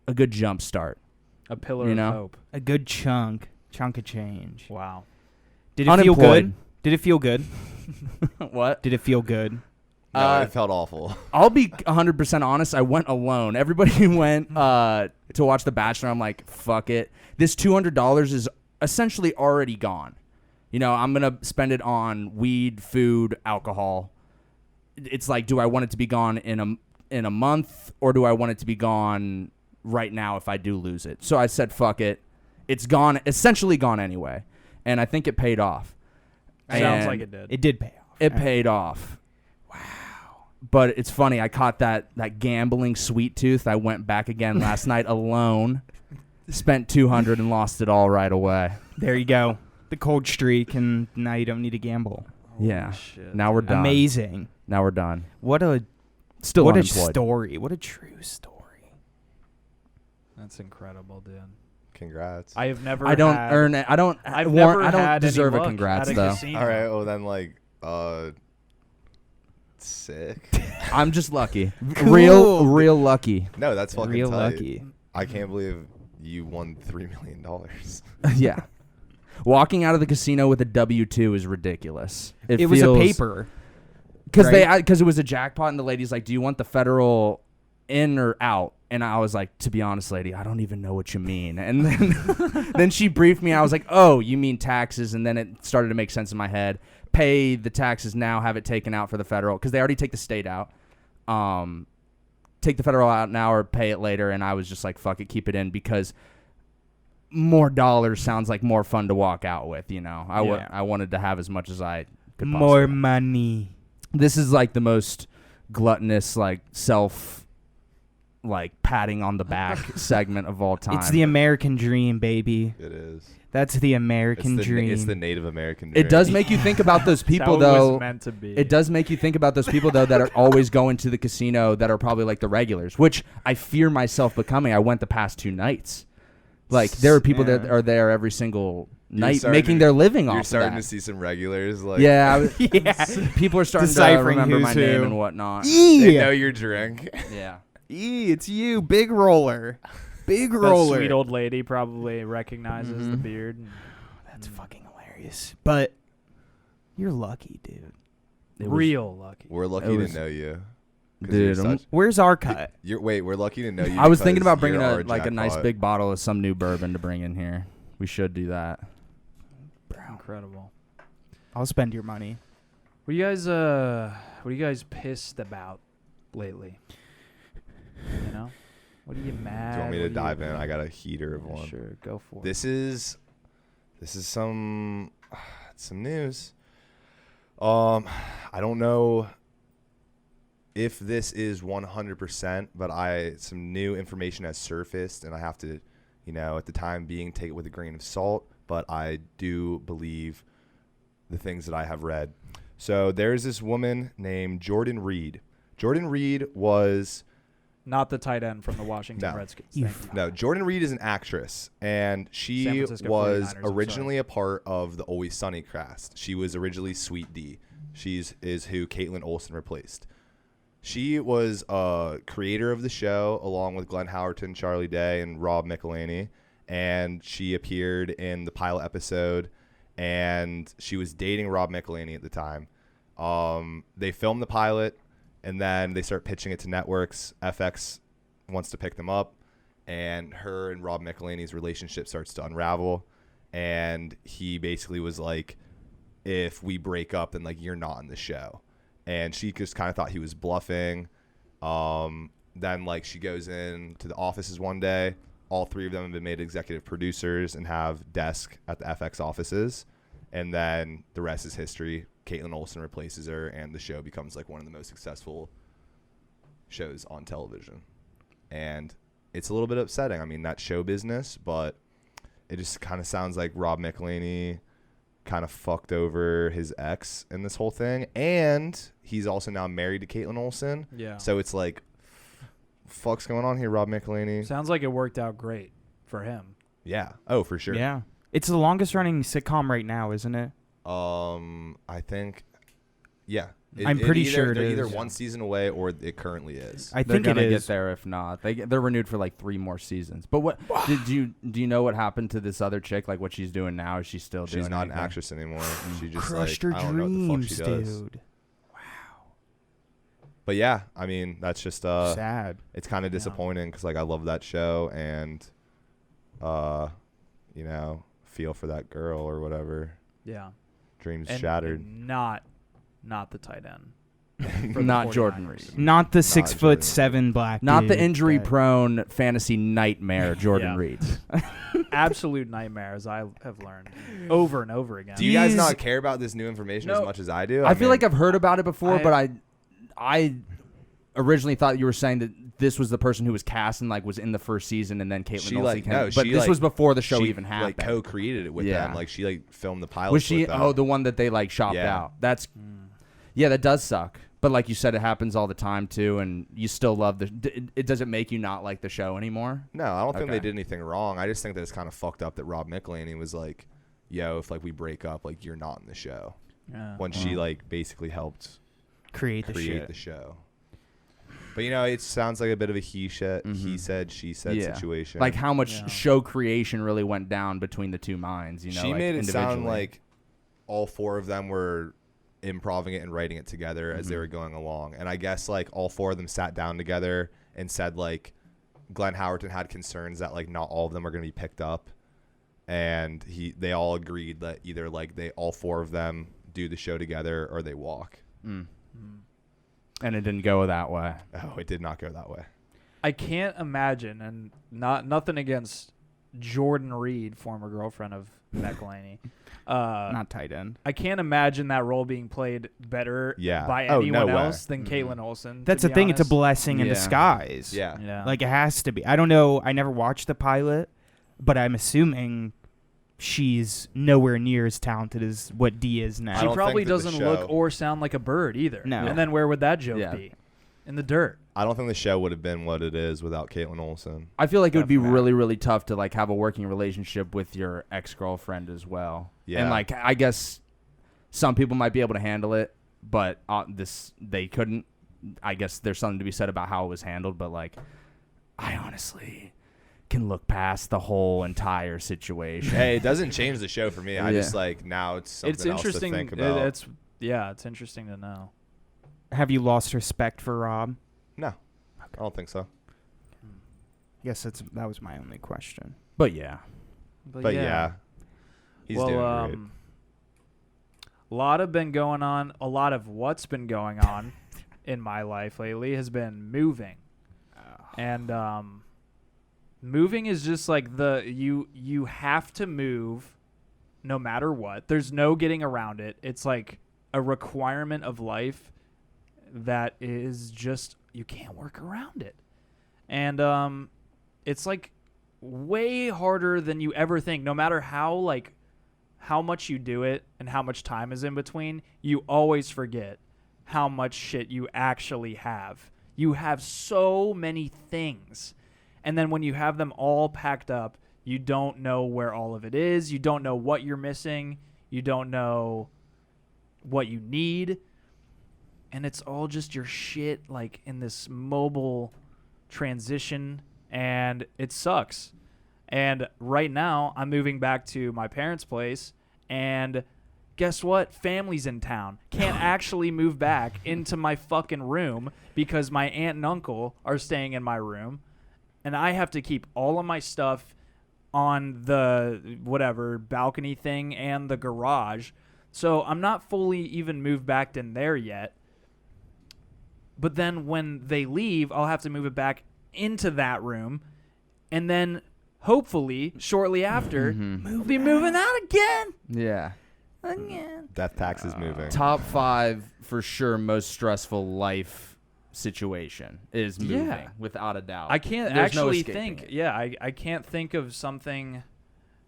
a good jump start. A pillar You of know? hope. A good chunk of change. Wow. Did it feel good? Unemployed. Did it feel good? What? Did it feel good? No, it felt awful. I'll be 100% honest. I went alone. Everybody went to watch The Bachelor. I'm like, fuck it. This $200 is essentially already gone. You know, I'm going to spend it on weed, food, alcohol. It's like, do I want it to be gone in a month, or do I want it to be gone right now if I do lose it? So I said, fuck it. It's gone, essentially gone anyway. And I think it paid off. Sounds And like it did. It did pay off. It paid off. But it's funny. I caught that gambling sweet tooth. I went back again last night alone. Spent $200 and lost it all right away. There you go. The cold streak, and now you don't need to gamble. Yeah. Shit, Now we're dude. done. Amazing. Now we're done. What a Still what a unemployed. story. What a true story. That's incredible, dude. Congrats. I have never. I don't had, earn it. I don't. I've warrant, never I don't had deserve any a luck congrats at a though. casino. All right. Well, then sick. I'm just lucky. Cool. Real lucky. No, that's fucking Real tight. lucky. I can't believe you won $3 million. Yeah. Walking out of the casino with a W-2 is ridiculous. It was a paper. Because right? because it was a jackpot, and the lady's like, "Do you want the federal in or out?" And I was like, "To be honest, lady, I don't even know what you mean." And then then she briefed me. I was like, "Oh, you mean taxes?" And then it started to make sense in my head. Pay the taxes now, have it taken out for the federal, because they already take the state out. Take the federal out now or pay it later. And I was just like, "Fuck it, keep it in," because more dollars sounds like more fun to walk out with. You know, I wanted to have as much as I could. More possibly. money. This is like the most gluttonous, like self, like patting on the back segment of all time. It's the American dream, baby. It is. That's the American dream. It's the Native American dream. It does make you think about those people, That's how it though. was meant to be. It does make you think about those people, though, that are always going to the casino that are probably like the regulars, which I fear myself becoming. I went the past 2 nights. Like, there are people that are there every single night starting making to- their living You're off of starting that. to see some regulars. Like, Yeah, yeah. people are starting to Deciphering remember my who's name who. and whatnot. they know your drink. Yeah. It's you, big roller. Big That roller. sweet old lady probably recognizes the beard. And, That's fucking hilarious. But you're lucky, dude. It was- real lucky. We're lucky It to was- know you. 'Cause Dude, you're I'm- such- Where's our cut? wait, we're lucky to know you. I was thinking because about bringing you're a our nice jackpot. big bottle of some new bourbon to bring in here. We should do that. Incredible. I'll spend your money. What are you guys pissed about lately? You know? What are you mad? Do you want me What to are you- dive in? I got a heater of one. Sure, go for it. This is some news. I don't know if this is 100%, but some new information has surfaced, and I have to, at the time being, take it with a grain of salt. But I do believe the things that I have read. So there's this woman named Jordan Reed. Jordan Reed was Not the tight end from the Washington No. Redskins. You Thank you. No, Jordan Reed is an actress, and San she Francisco was 49ers, I'm originally a part of the Always Sunny cast. She was originally Sweet D. Is who Caitlin Olsen replaced. She was a creator of the show, along with Glenn Howerton, Charlie Day, and Rob McElhaney, and she appeared in the pilot episode, and she was dating Rob McElhaney at the time. They filmed the pilot, and then they start pitching it to networks. FX wants to pick them up, and her and Rob McElhaney's relationship starts to unravel, and he basically was like, if we break up, then like you're not on the show. And she just kind of thought he was bluffing. Then like she goes in to the offices one day. All 3 of them have been made executive producers and have desk at the FX offices. And then the rest is history. Caitlin Olsen replaces her, and the show becomes like one of the most successful shows on television. And it's a little bit upsetting. I mean, that's show business, but it just kind of sounds like Rob McElhaney kind of fucked over his ex in this whole thing. And he's also now married to Caitlin Olsen. Yeah. So it's like, fuck's going on here, Rob McElhaney? Sounds like it worked out great for him. Yeah. Oh, for sure. Yeah. It's the longest running sitcom right now, isn't it? I think, yeah, I'm pretty sure they're it either is. one season away or it currently is. I They're think it gonna is. get there if not. They're renewed for like 3 more seasons. But what do you know what happened to this other chick? Like what she's doing now? Is she still doing? She's not an anything? actress anymore. She just Crushed like her I don't know what the fuck dreams, she does. dude. But yeah, I mean that's just Sad. it's kind of disappointing because like I love that show and you know, feel for that girl or whatever. Yeah. Dreams And shattered. not the tight end. Not Jordan 49ers. Reed. Not the Jordan. 6'7" black. Not the dude injury-prone fantasy nightmare, Jordan Yeah. Reed. Absolute nightmare, as I have learned over and over again. Do you guys These- not care about this new information as No. much as I do? I feel mean, like I've heard about it before, I- but I originally thought you were saying that this was the person who was cast and like was in the first season, and then Caitlin she Olsen like came. no, but she this like, was before the show she, even happened. Like co-created it with Yeah. them. Like she like filmed the pilot. Was she? With them. Oh, the one that they like shopped Yeah. out. That's yeah, that does suck. But like you said, it happens all the time too, and you still love the. It doesn't make you not like the show anymore. No, I don't think Okay. they did anything wrong. I just think that it's kind of fucked up that Rob McElhenney was like, "Yo, if like we break up, like you're not in the show." Yeah. When she like basically helped create the create shit. the show. But you know, it sounds like a bit of a he Mhm. said, she said Yeah. situation. Like how much Yeah. show creation really went down between the two minds. You know, she like, made it sound individually. like all 4 of them were improving it and writing it together as they Mhm. were going along. And I guess like all 4 of them sat down together and said like Glenn Howerton had concerns that like not all of them are going to be picked up, and they all agreed that either like they all 4 of them do the show together or they walk. Mm. And it didn't go that way. Oh, it did not go that way. I can't imagine, and nothing against Jordan Reed, former girlfriend of McElhenney. Not tight end. I can't imagine that role being played better Yeah. by Oh, anyone no way. else than Caitlin Olsen. That's to the be thing. It's a honest. blessing in Yeah. disguise. Yeah. Yeah. Like it has to be. I don't know. I never watched the pilot, but I'm assuming she's nowhere near as talented as what D is I she now. don't probably think that the doesn't show- look or sound like a bird either. No. And then where would that joke Yeah. be? In the dirt. I don't think the show would have been what it is without Caitlin Olsen. I feel like it would be Definitely. really, really tough to like have a working relationship with your ex-girlfriend as well. Yeah. And like I guess some people might be able to handle it, but they couldn't. I guess there's something to be said about how it was handled, but like I honestly can look past the whole entire situation. Hey, it doesn't change the show for me. I Yeah. just like now it's something It's else interesting. to think about. It's interesting to know. Have you lost respect for Rob? No, I don't think so. Yes, that was my only question. But yeah. But yeah, he's well, doing great. a lot have been going on. A lot of what's been going on in my life lately has been moving, and moving is just like you have to move, no matter what. There's no getting around it. It's like a requirement of life that is just you can't work around it, and it's like way harder than you ever think. No matter how much you do it and how much time is in between, you always forget how much shit you actually have. You have so many things. And then when you have them all packed up, you don't know where all of it is. You don't know what you're missing. You don't know what you need. And it's all just your shit like in this mobile transition, and it sucks. And right now, I'm moving back to my parents' place, and guess what? Family's in town. Can't actually move back into my fucking room because my aunt and uncle are staying in my room, and I have to keep all of my stuff on the whatever balcony thing and the garage. So I'm not fully even moved back in there yet. But then when they leave, I'll have to move it back into that room, and then hopefully shortly after, we'll be moving out again. Yeah. Death tax is moving. Top 5 for sure most stressful life situation is moving, Yeah. without a doubt. I can't There's no actually escaping think. it. Yeah, I can't think of something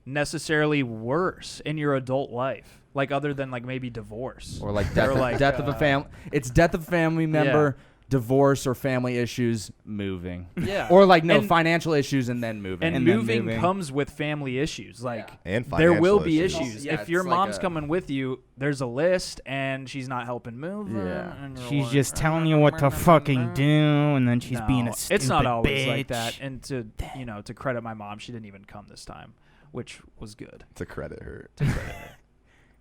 necessarily worse in your adult life, like other than like maybe divorce Or like death, Or like, death of a family. It's death of a family member, divorce or family issues, moving. Yeah. Or like And- financial issues and then moving. And, And then moving moving. comes with family issues. Like And there will financial be issues. issues. Yeah, If your it's like mom's a- coming with you, there's a list, and she's not helping move. Yeah. and you're She's like, just telling you what to fucking do, and then she's being a No, stupid it's not always bitch. like that. And to credit my mom, she didn't even come this time, which was good. To credit her.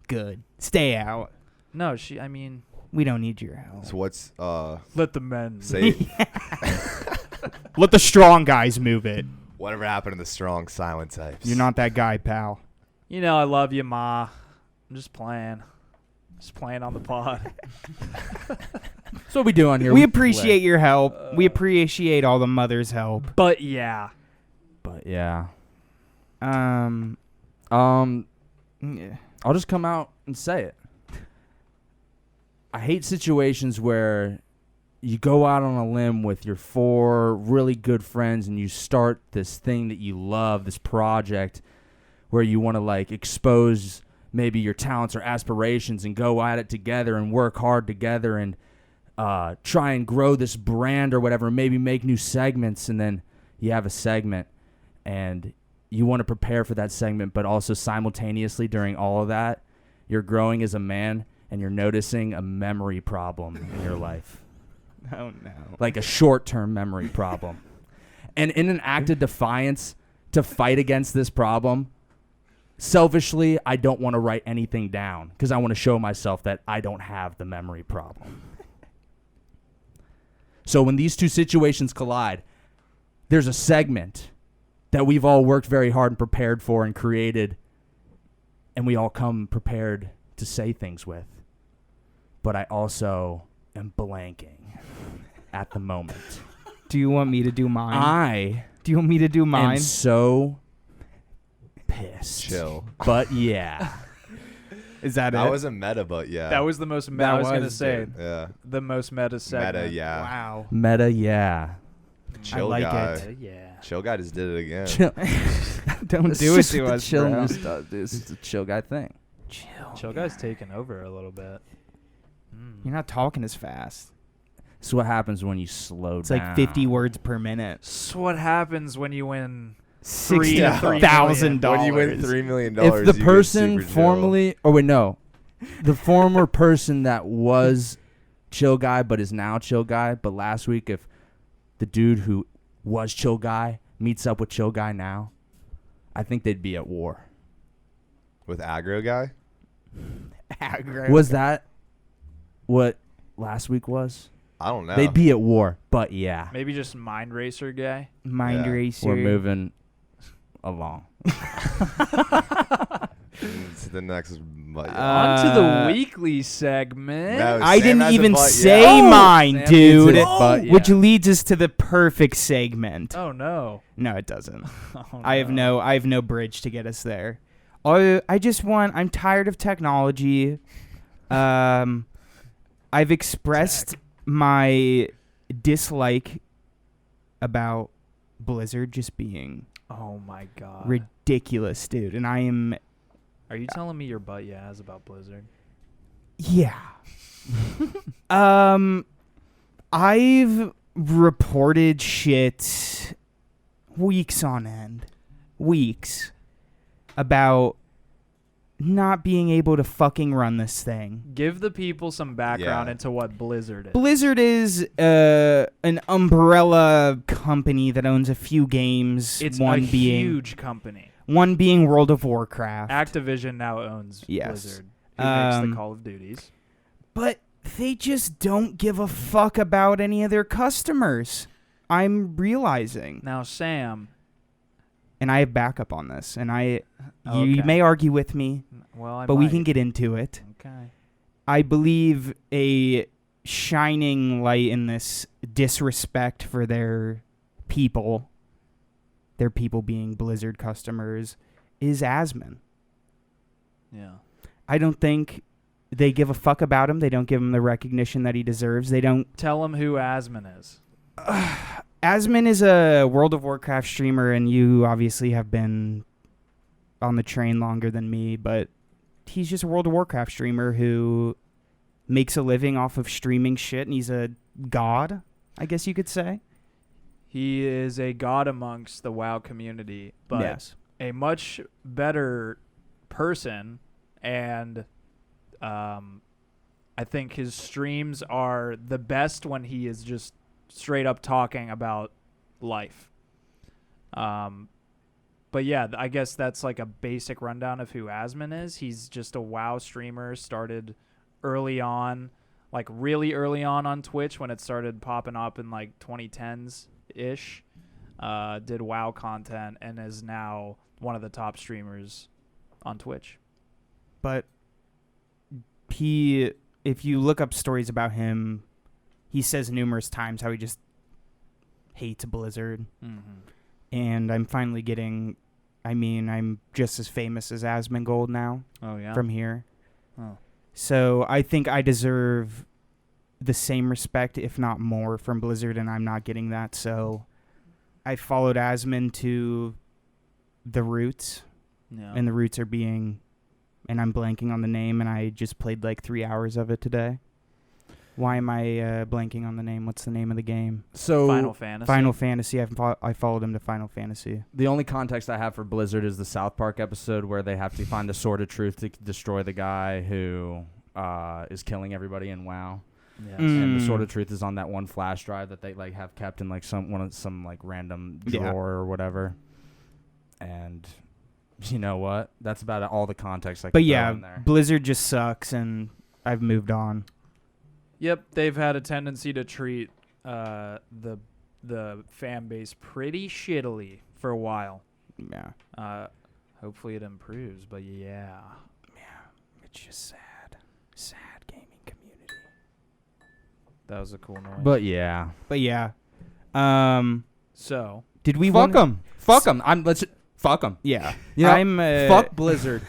Good. Stay out. No, I mean, We don't need your help. So what's let the men. say Let the strong guys move it. whatever happened to the strong silent types? You're not that guy, pal. You know, I love you, Ma. I'm just playing. Just playing on the pod. That's what we do on here. We appreciate your help. We appreciate all the mothers' help. But yeah. But yeah. Yeah. I'll just come out and say it. I hate situations where you go out on a limb with your 4 really good friends and you start this thing that you love, this project where you want to like expose maybe your talents or aspirations and go at it together and work hard together and try and grow this brand or whatever, maybe make new segments, and then you have a segment and you want to prepare for that segment, but also simultaneously during all of that, you're growing as a man and you're noticing a memory problem in your life. Oh, no. Like a short-term memory problem. And in an act of defiance to fight against this problem, selfishly, I don't want to write anything down because I want to show myself that I don't have the memory problem. So when these two situations collide, there's a segment that we've all worked very hard and prepared for and created, and we all come prepared to say things with. But I also am blanking at the moment. Do you want me to do mine? I Do you want me to do am mine? so pissed. Chill. But yeah. Is that That it? was a meta, but yeah. That was the most meta. That I was going to was, say. dude. yeah. The most meta segment. Meta, yeah. Wow. Meta, yeah. Chill like guy. it. Yeah. Chill guy just did it again. Chill. Don't It's do it just to the us, chill bro. just does. It's a chill guy thing. Chill guy's taking over a little bit. You're not talking as fast. It's what happens when you slow It's down. like 50 words per minute. So what happens when you win $3 to $3 $60,000. When you win $3 million, If the you get person super chill. formerly, oh wait, no, the former person that was chill guy but is now chill guy, but last week if the dude who was chill guy meets up with chill guy now, I think they'd be at war. With aggro guy, Was that what last week was? I don't know. They'd be at war, but yeah, Maybe just Mind Racer guy. Mind Yeah. racer. we're moving along. to the next. But On to the weekly segment. No, I Sam didn't has a even butt, say yeah. mine, Sam dude. needs it, but yeah. Which leads us to the perfect segment. Oh no. No, it doesn't. Oh, I have no bridge to get us there. I'm tired of technology. I've expressed my dislike about Blizzard just being Oh my god. ridiculous, dude. And I am, Are you telling me your butt is about Blizzard? yeah. I've reported shit weeks on end. Weeks. About not being able to fucking run this thing. Give the people some background Yeah. into what Blizzard is. Blizzard is an umbrella company that owns a few games. It's one a being huge company. one being World of Warcraft. Activision now owns Yes. Blizzard, who makes the Um, Call of Duties. But they just don't give a fuck about any of their customers. I'm realizing. Now, Sam. And I have backup on this. And you Okay. may argue with me, Well, but we can get into it. Okay. I believe a shining light in this disrespect for their people being Blizzard customers, is Asmon. Yeah. I don't think they give a fuck about him. They don't give him the recognition that he deserves. They don't. Tell him who Asmon is. Asmon is a World of Warcraft streamer, and you obviously have been on the train longer than me, but he's just a World of Warcraft streamer who makes a living off of streaming shit, and he's a god, I guess you could say. He is a god amongst the WoW community, but Yes. a much better person, and I think his streams are the best when he is just straight up talking about life. But yeah, I guess that's like a basic rundown of who Asmon is. He's just a WoW streamer, started early on, like really early on Twitch when it started popping up in like 2010s-ish. Did WoW content and is now one of the top streamers on Twitch. But if you look up stories about him, he says numerous times how he just hates Blizzard. Mm-hmm. And I'm finally I'm just as famous as Asmongold now Oh, yeah? from here. Oh. So I think I deserve the same respect, if not more, from Blizzard, and I'm not getting that. So I followed Asmon to the Roots, Yeah. and the Roots are and I'm blanking on the name, and I just played like 3 hours of it today. Why am I blanking on the name? What's the name of the game? So Final Fantasy. Final Fantasy. I followed him to Final Fantasy. the only context I have for Blizzard is the South Park episode where they have to find the sword of truth to destroy the guy who is killing everybody in WoW. Yes. And the Mm. sword of truth is on that one flash drive that they like have kept in like some like random drawer Yeah. or whatever. And you know what? That's about all the context I can But throw yeah, in there. Blizzard just sucks, and I've moved on. Yep, they've had a tendency to treat the fan base pretty shittily for a while. Yeah. Hopefully it improves, but yeah. It's just sad. Sad gaming community. That was a cool noise. But yeah. But yeah. So, Did we Fuck wanna- them. Fuck them. Fuck them. Yeah. You know, I'm fuck Blizzard.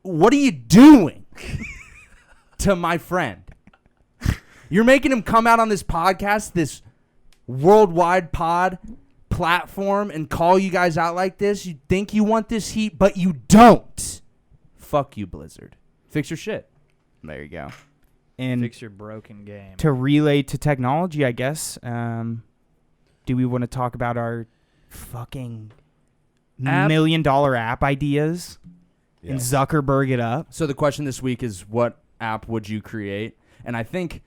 What are you doing to my friend? You're making him come out on this podcast, this worldwide pod platform, and call you guys out like this. You think you want this heat, but you don't. Fuck you, Blizzard. Fix your shit. There you go. And fix your broken game. to relate to technology, I guess. Do we want to talk about our fucking App? $1 million app ideas and Yes. Zuckerberg it up? So the question this week is, what app would you create? And I think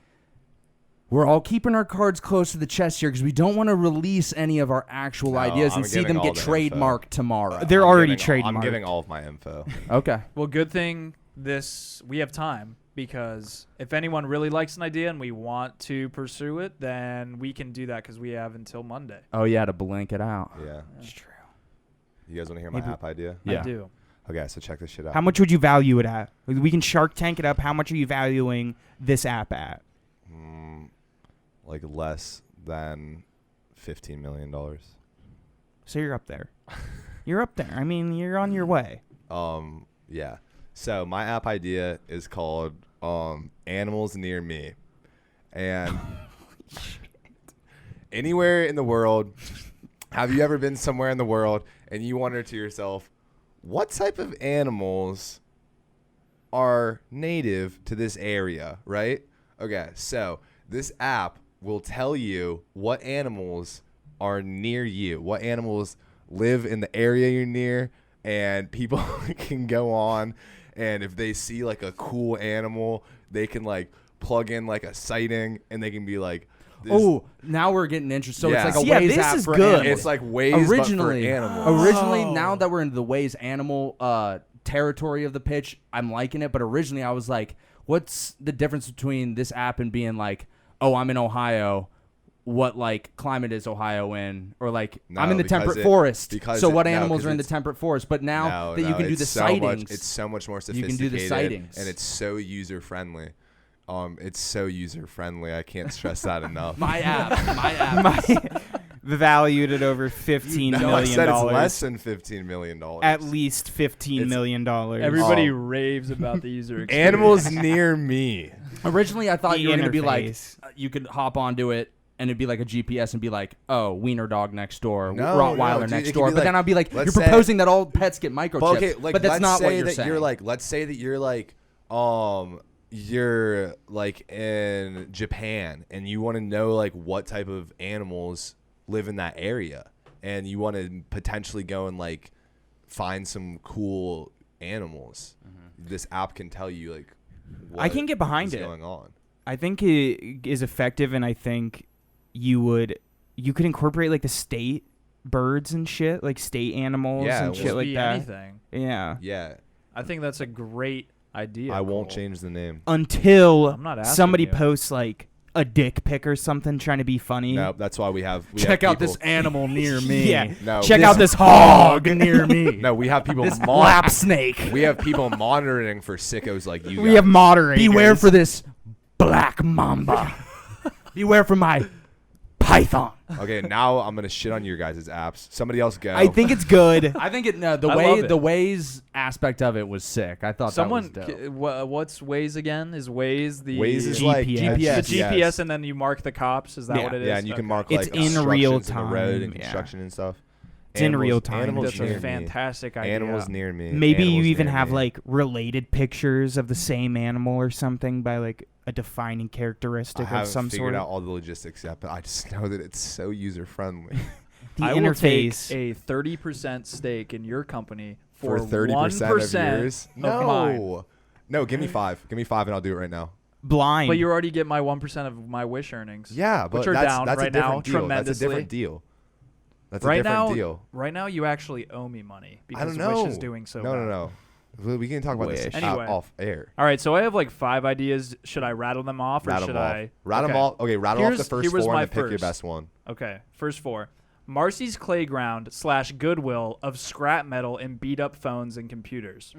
we're all keeping our cards close to the chest here because we don't want to release any of our actual No, ideas I'm and see giving them all get the info. trademarked tomorrow. They're I'm already giving I'm trademarked. giving all of my info. Okay. Well, good thing we have time, because if anyone really likes an idea and we want to pursue it, then we can do that because we have until Monday. Oh, yeah, to blink it out. Yeah. It's true. You guys want to hear my Maybe- app idea? Yeah. I do. Okay, so check this shit out. How much would you value it at? We can Shark Tank it up. How much are you valuing this app at? Like less than $15 million. So you're up there. You're up there. I mean, you're on your way. Yeah. So my app idea is called Animals Near Me. And anywhere in the world, have you ever been somewhere in the world and you wonder to yourself, what type of animals are native to this area, right? Okay, so this app will tell you what animals are near you, what animals live in the area you're near, and people can go on, and if they see like a cool animal, they can like plug in like a sighting, and they can be like, this- Oh, now we're getting interested. So Yeah. it's like a Yeah, Waze this app is for good. animals. it's like Waze originally, but for animals. Originally, now that we're into the Waze animal territory of the pitch, I'm liking it. But originally, I was like, what's the difference between this app and being like, oh, I'm in Ohio. What like climate is Ohio in? Or like No, I'm in the because temperate it- forest. because So it- what no, animals 'cause are in the it's- temperate forest? But now No, that you can do it's the so sightings, much, it's so much more you sophisticated. can do the sightings. And it's so user friendly. It's so user friendly. I can't stress that enough. my app. Valued at over $15 No, I million said it's dollars. less than $15 million. At least $15 It's- million. Everybody raves about the user experience. Animals near me. Originally, I thought The you were going to be like, interface. you could hop onto it and it'd be like a GPS and be like, oh, wiener dog next door, No, Rottweiler dude, next it could door. be But like- then I'd be like, you're let's say- proposing that all pets get microchipped. But okay, like but that's let's not say what you're that saying. you're like, let's say that you're like, you're like in Japan and you want to know like what type of animals live in that area, and you want to potentially go and like find some cool animals. This app can tell you like what I can get behind is it. going on. I think it is effective, and I think you could incorporate like the state birds and shit, like state animals Yeah, and it shit Just like be that. anything. Yeah. Yeah, I think that's a great idea. I won't Cole. change the name. Until I'm not asking somebody you. posts like a dick pic or something trying to be funny. No, that's why we have Check have out this people- animal near me. Yeah. No, Check this- out this hog. near me. No, we have people. This lap snake. We have people monitoring for sickos like you. We guys. have moderators. Beware for this black mamba. Beware for my python. Okay, now I'm gonna shit on your guys' apps. Somebody else go. I think it's good. I think the I way love it. the Waze aspect of it was sick. I thought Someone, that was dope. what's Waze again? Is Waze the Waze is GPS. like GPS. the GPS, and then you mark the cops? Is that Yeah. what it is? Yeah, and you can Okay. mark It's like in real obstructions in the road time, and yeah. construction and stuff. It's in real time. Animals That's near a me. fantastic idea. Animals near me. Maybe you Animals even near have me. like related pictures of the same animal or something by like a defining I characteristic of haven't some figured sort. out all the logistics yet, but I just know that it's so user friendly. The I will interface. take a 30% stake in your company for 30% of yours. mine. No, no, give me 5. Give me 5, and I'll do it right now. Blind. But you already get my 1% of my Wish earnings. Yeah, but which are that's, down that's right a different now deal. That's a tremendously. different deal. That's right a different now, deal. right now you actually owe me money I because don't know. Wish is doing so no, bad. no. We can talk about this Wish. Anyway. off air. All right, so I have like 5 ideas. Should I rattle them off or Rattle should them off. I? Rattle them Okay. off. Okay, rattle off the Here's- first here was 4 my and then pick your first. best one. Okay, first 4. Marcy's Playground / Goodwill of scrap metal and beat up phones and computers.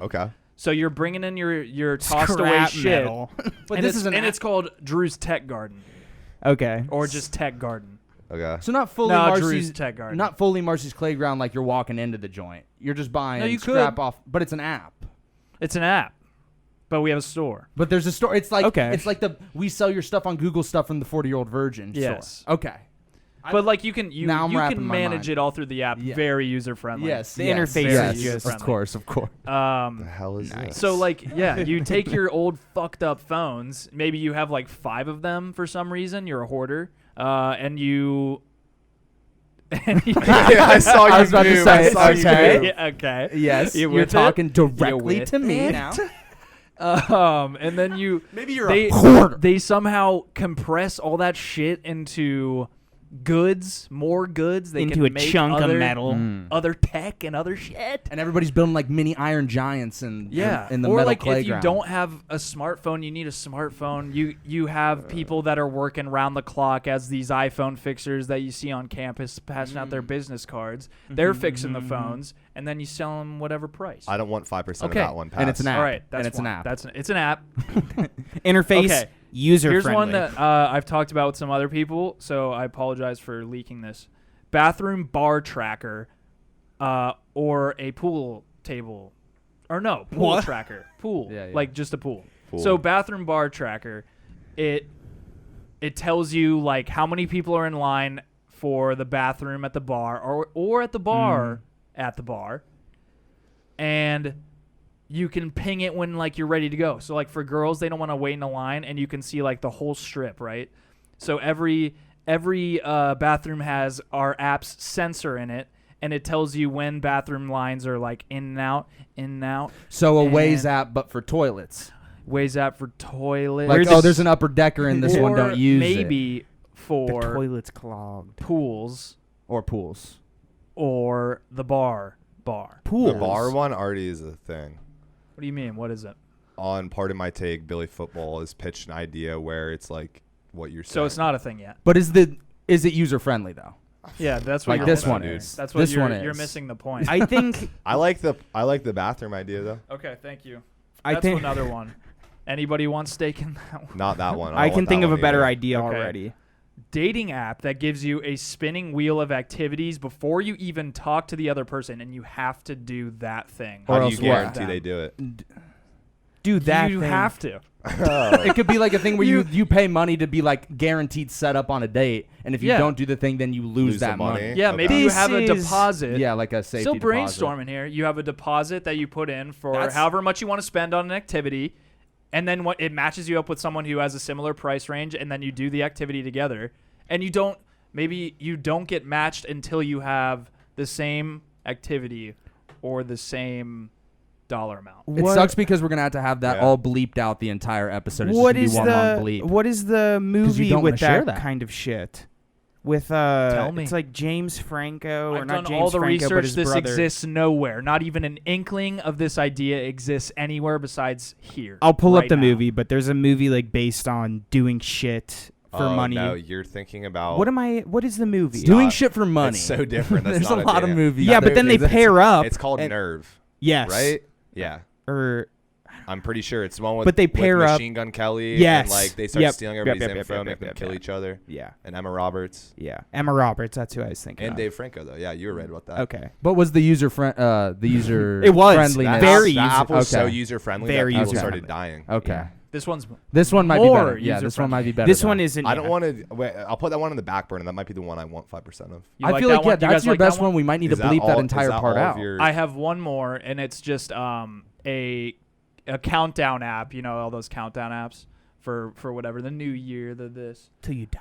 Okay. So you're bringing in your tossed away Scrap shit. metal. But and this it's, is an and app- it's called Drew's Tech Garden Okay. or just Tech Garden. Okay. So not fully No, Marcy's Drew's Tech Garden. not fully Marcy's Playground like you're walking into the joint. You're just buying No, you scrap could. off, but it's an app. It's an app, but we have a store. But there's a store. It's like Okay. it's like we sell your stuff on Google stuff from the 40-year-old virgin. Yes. Store. Okay. But like you can Now I'm wrapping can my manage mind. it all through the app. Yeah. Very user friendly. Yes. The yes, interface yes, is just- of course, of course. The hell is Nice. this? So like yeah, you take your old fucked up phones. Maybe you have like 5 of them for some reason. You're a hoarder, and you. Yeah, I saw you I was about to move. say, I saw you okay. move. Yeah, okay. Yes, You you're with it? talking You directly with to me it? now. And then you Maybe you're they a hoarder. they somehow compress all that shit into more goods. They Into can a make chunk other, of metal. other tech and other shit. And everybody's building like mini iron giants and Yeah, in the or metal like if you playground. don't have a smartphone, you need a smartphone. You have people that are working round the clock as these iPhone fixers that you see on campus passing out their business cards. They're fixing the phones, and then you sell them whatever price. I don't want 5% Okay. of that one. And it's an Pass. app. All right, And that's it's an one. app. It's an app. Interface. Okay. User Here's friendly. one that I've talked about with some other people, so I apologize for leaking this. Bathroom bar tracker, or a pool table, or no pool What? tracker, pool, Yeah, yeah. like just a pool. Pool. So bathroom bar tracker, it tells you like how many people are in line for the bathroom at the bar, or at the bar at the bar, and you can ping it when like you're ready to go. So like for girls, they don't want to wait in a line, and you can see like the whole strip, right? So every bathroom has our app's sensor in it, and it tells you when bathroom lines are like in and out, in and out. So a Waze And- app, but for toilets. Ways out for toilets. Like, oh, there's an upper decker in this one. Or Don't use it. maybe the for toilet's clogged. pools Or pools. or the bar. The bar one already is a thing. What do you mean? What is it? On Part of My Take, Billy Football has pitched an idea where it's like what you're saying. So it's not a thing yet. But is it user friendly though? Yeah, that's what Like you're this missing. one dude. is. That's what this you're, one is. you're missing the point. I think I like the bathroom idea though. Okay, thank you. I That's think another one. Anybody want stake in that one? Not that one. I don't can want think that of a one better either. idea Okay. already. Dating app that gives you a spinning wheel of activities before you even talk to the other person, and you have to do that thing. How Or do else you what? guarantee they do it? Do that. You thing. have to. It could be like a thing where you pay money to be like guaranteed set up on a date, and if you Yeah. don't do the thing, then you lose Lose the that money. money. Yeah, Okay. maybe you This have a is- deposit. Yeah, like a safety Still deposit. brainstorming here. You have a deposit that you put in for That's- however much you want to spend on an activity, and then what it matches you up with someone who has a similar price range, and then you do the activity together, and you don't get matched until you have the same activity or the same dollar amount. It sucks because we're gonna have that all bleeped out the entire episode. It's What just is gonna be one long bleep. what is the movie don't with wanna share that that. kind of shit? With Tell me. it's like James Franco, or I've not done James all the Franco, but research. his This brother. exists nowhere. Not even an inkling of this idea exists anywhere besides here. I'll pull up right the now. movie, but there's a movie like based on doing shit for money. No, you're thinking about What is the movie? Doing shit for money. It's so different. That's There's not a lot of dating. movies. Yeah, but then they pair up. It's called and- Nerve, Yes. right? Yeah, Or I'm pretty sure it's the one with. But they with pair up- Machine Gun Kelly. Yes. And like they start Yep. stealing Yep, everybody's yep, info, yep, make yep, them yep, kill yep. each other. yeah. And Emma Roberts Emma Roberts. That's who I was thinking. and of. Dave Franco though. Yeah, you were right about that. Okay. But was the user It was. friendliness? Very That app was so okay. user friendly Very that people user-friendly. started dying. Okay. Yeah. This one's This one might be More better. Yeah, this one might be better. This though. one isn't. I don't want to. Wait, I'll put that one on the back burner. That might be the one I want 5% of. You I feel that like one? You that's guys your like that best one. We might need Is to bleep that all- entire is that part all out. of your- I have one more, and it's just a countdown app. You know, all those countdown apps for whatever the new year, this. till you die.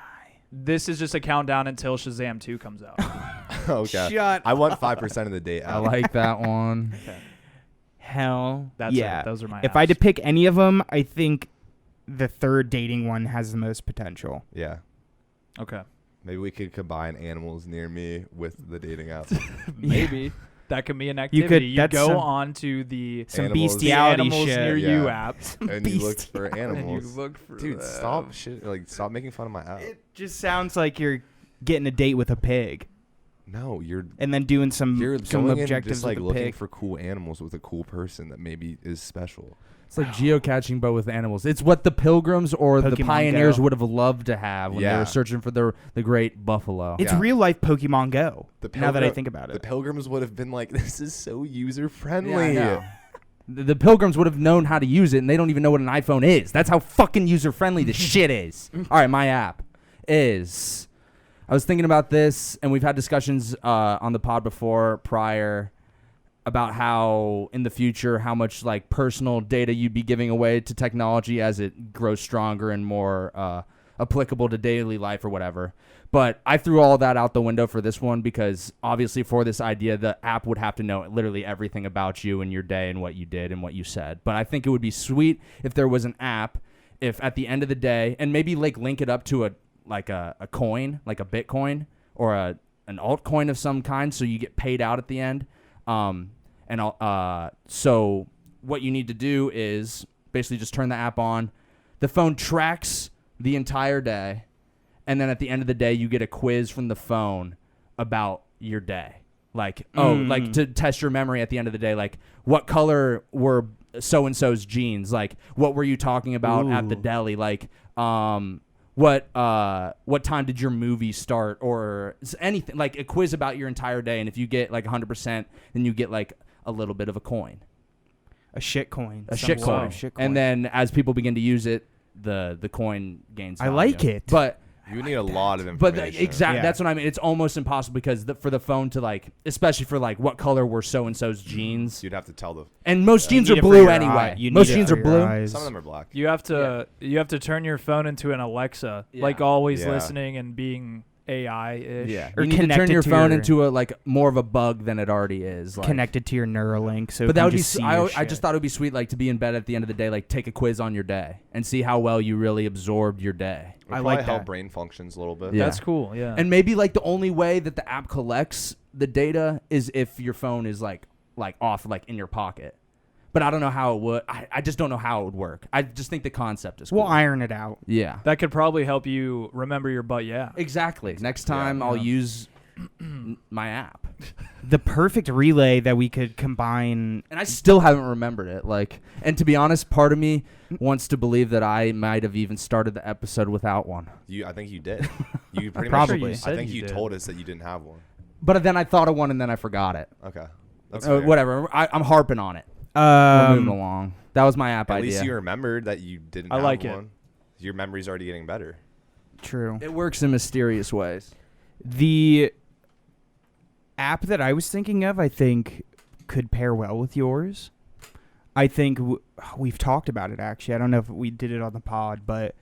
This is just a countdown until Shazam 2 comes out. Okay. Shut I want 5% of the date I out. like that one. Hell. That's yeah. it. Those are my. If I had to apps. pick any of them, I think the third dating one has the most potential. Yeah. Okay. Maybe we could combine animals near me with the dating app. Maybe that could be an You could- activity. You, that's go some- on to the Some Animals. bestiality animals shit. near Yeah. you app. And you look for And you animals. look for Dude, them. stop shit. Like, stop making fun of my app. It just sounds like you're getting a date with a pig No, you're and then doing some going in objectives just like with a looking pig. for cool animals with a cool person that maybe is special. It's like geocaching, but with animals. It's what the Pilgrims or the Pokemon pioneers Go. would have loved to have when they Yeah. were searching for the great buffalo. It's Yeah. real life Pokemon Go. The Now that I Pilgrim- think about The it. Pilgrims would have been like, "This is so user Yeah, I friendly." know. The Pilgrims would have known how to use it, and they don't even know what an iPhone is. That's how fucking user-friendly this shit is. All right, my app is... I was thinking about this, and we've had discussions on the pod before, prior, about how in the future, how much like personal data you'd be giving away to technology as it grows stronger and more applicable to daily life or whatever. But I threw all that out the window for this one because obviously for this idea, the app would have to know literally everything about you and your day and what you did and what you said. But I think it would be sweet if there was an app, if at the end of the day, and maybe like link it up to a coin, like a Bitcoin or an altcoin of some kind, so you get paid out at the end. So what you need to do is basically just turn the app on. The phone tracks the entire day, and then at the end of the day, you get a quiz from the phone about your day. Like, like to test your memory at the end of the day, like what color were so-and-so's jeans? Like, what were you talking about at the deli? Like, what time did your movie start, or anything, like a quiz about your entire day. And if you get like 100%, then you get like a little bit of a coin, A shit coin. a Some shit sort coin. of shit coin. And then as people begin to use it, the coin gains I value. like it. But You need a lot of But information. exactly, Yeah. that's what I mean. It's almost impossible because for the phone to like, especially for like what color were so and so's jeans, You'd have to tell the. and most jeans You are need it for blue your anyway. eye. You Most need it jeans for are your blue. eyes. Some of them are black. You have to turn your phone into an Alexa, Yeah. like always Yeah. listening and being AI-ish. Yeah, Or you need to turn connected your to phone your- into a like more of a bug than it already is. Like, Connected to your Neuralink, so But that would be. just see I your just shit. thought it would be sweet, like to be in bed at the end of the day, like take a quiz on your day and see how well you really absorbed your day. It'll I probably like help that. brain functions a little bit. Yeah. That's cool. Yeah. And maybe like the only way that the app collects the data is if your phone is like off, like in your pocket. But I don't know how it would. I just don't know how it would work. I just think the concept is cool. We'll iron it out. Yeah. that could probably help you remember your butt. Yeah. Exactly. Next time I'll use my app. The perfect relay that we could combine. And I still haven't remembered it. Like, and to be honest, part of me wants to believe that I might have even started the episode without one. I think you did. You pretty Probably. much. You said I think you you did. told us that you didn't have one. But then I thought of one and then I forgot it. Okay. That's fair. Whatever. I'm harping on it. We're moving Um, along. That was my app At idea. least you remembered that you didn't I have like it. one. Your memory's already getting better. true. It works in mysterious ways. The app that I was thinking of, I think, could pair well with yours. I think we've talked about it, actually. I don't know if we did it on the pod, but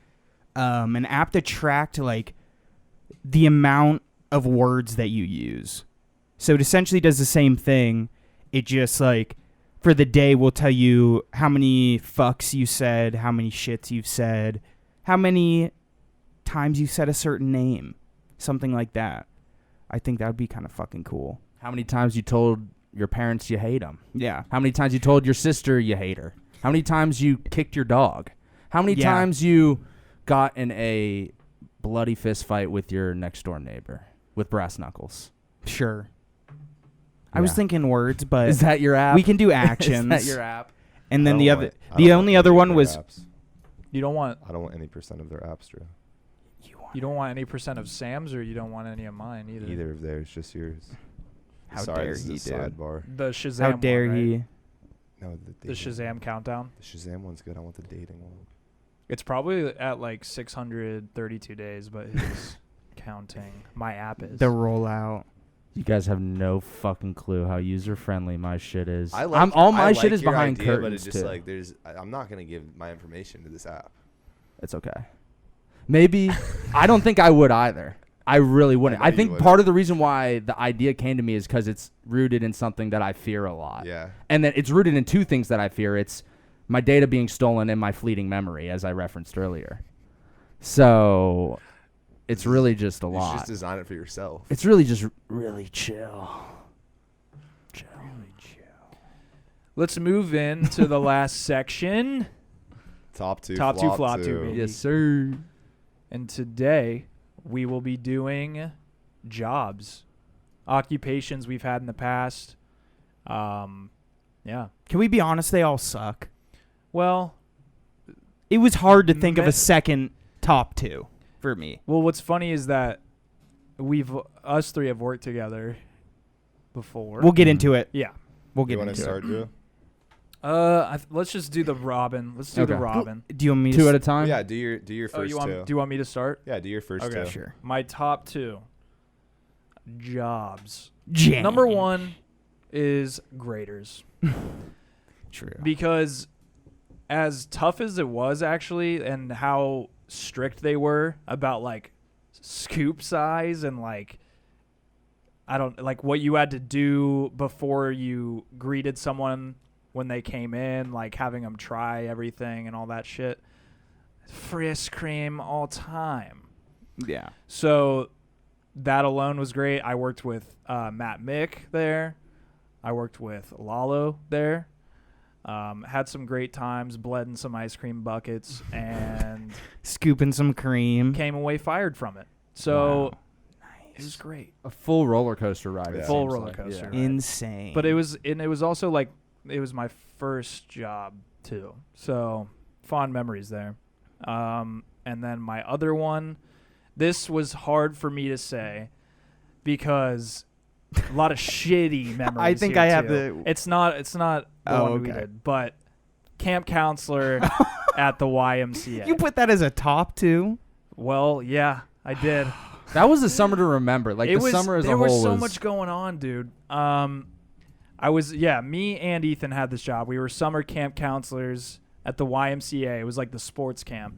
an app that tracked, like, the amount of words that you use. So it essentially does the same thing. It just, like, for the day will tell you how many fucks you said, how many shits you've said, how many times you said a certain name, something like that. I think that would be kind of fucking cool. How many times you told your parents you hate them? Yeah. How many times you told your sister you hate her? How many times you kicked your dog? How many times you got in a bloody fist fight with your next door neighbor with brass knuckles? Sure. I was thinking words, but is that your app? we can do actions. Is that your app? And then I don't the want only any other of one their was apps. You don't want I don't want any percent of their apps, Drew. you don't want any percent of Sam's, or you don't want any of mine either. Either of theirs, just yours. How Sorry, dare this he, is a dude. sidebar. The Shazam. How dare one, right? he? No, The Shazam countdown. The Shazam one's good. I want the dating one. It's probably at like 632 days, but he's counting. My app is. The rollout. You guys have no fucking clue how user friendly my shit is. All all my shit is behind curtains but it's just too. like I'm not gonna give my information to this app. It's okay. Maybe I don't think I would either. I really wouldn't. know I you think wouldn't. part of the reason why the idea came to me is because it's rooted in something that I fear a lot. Yeah. And then it's rooted in two things that I fear. It's my data being stolen and my fleeting memory, as I referenced earlier. So it's really just a You should lot. just design it for yourself. It's really just really chill. Let's move into the last section. Top two, Top two, flop two, baby. Yes, sir. And today we will be doing jobs, occupations we've had in the past. Yeah. Can we be honest? They all suck. Well, It was hard to think of Me- a second top two for me. what's funny is that us three have worked together before. We'll get into it. Yeah. We'll You get want into to start, it. Drew? Let's just do the Robin. Let's do the Okay. Robin. Do you want me to Two at a time? Yeah, do your first Oh, do two. you want me to start? Yeah, do your first Okay. two. Sure. My top two jobs. Jam. Number one is graders. True. Because as tough as it was actually, and how strict they were about like scoop size and like what you had to do before you greeted someone when they came in, like having them try everything and all that shit. Frisk cream all time. Yeah. So that alone was great. I worked with Matt Mick there. I worked with Lalo there. Had some great times, bled in some ice cream buckets, and Scooping some cream. came away fired from it. So Wow. it was great. A full roller coaster ride. Yeah. it Full seems roller like. coaster Yeah. ride. Insane. But it was also like it was my first job too. So fond memories there. And then my other one, this was hard for me to say because a lot of shitty memories. I think here I have too. the. It's not the Oh, one we okay. did, but camp counselor at the YMCA. You put that as a top two? Well, yeah, I did. That was a summer to remember. Like the summer as a there whole was so was much going on, dude. Me and Ethan had this job. We were summer camp counselors at the YMCA. It was like the sports camp.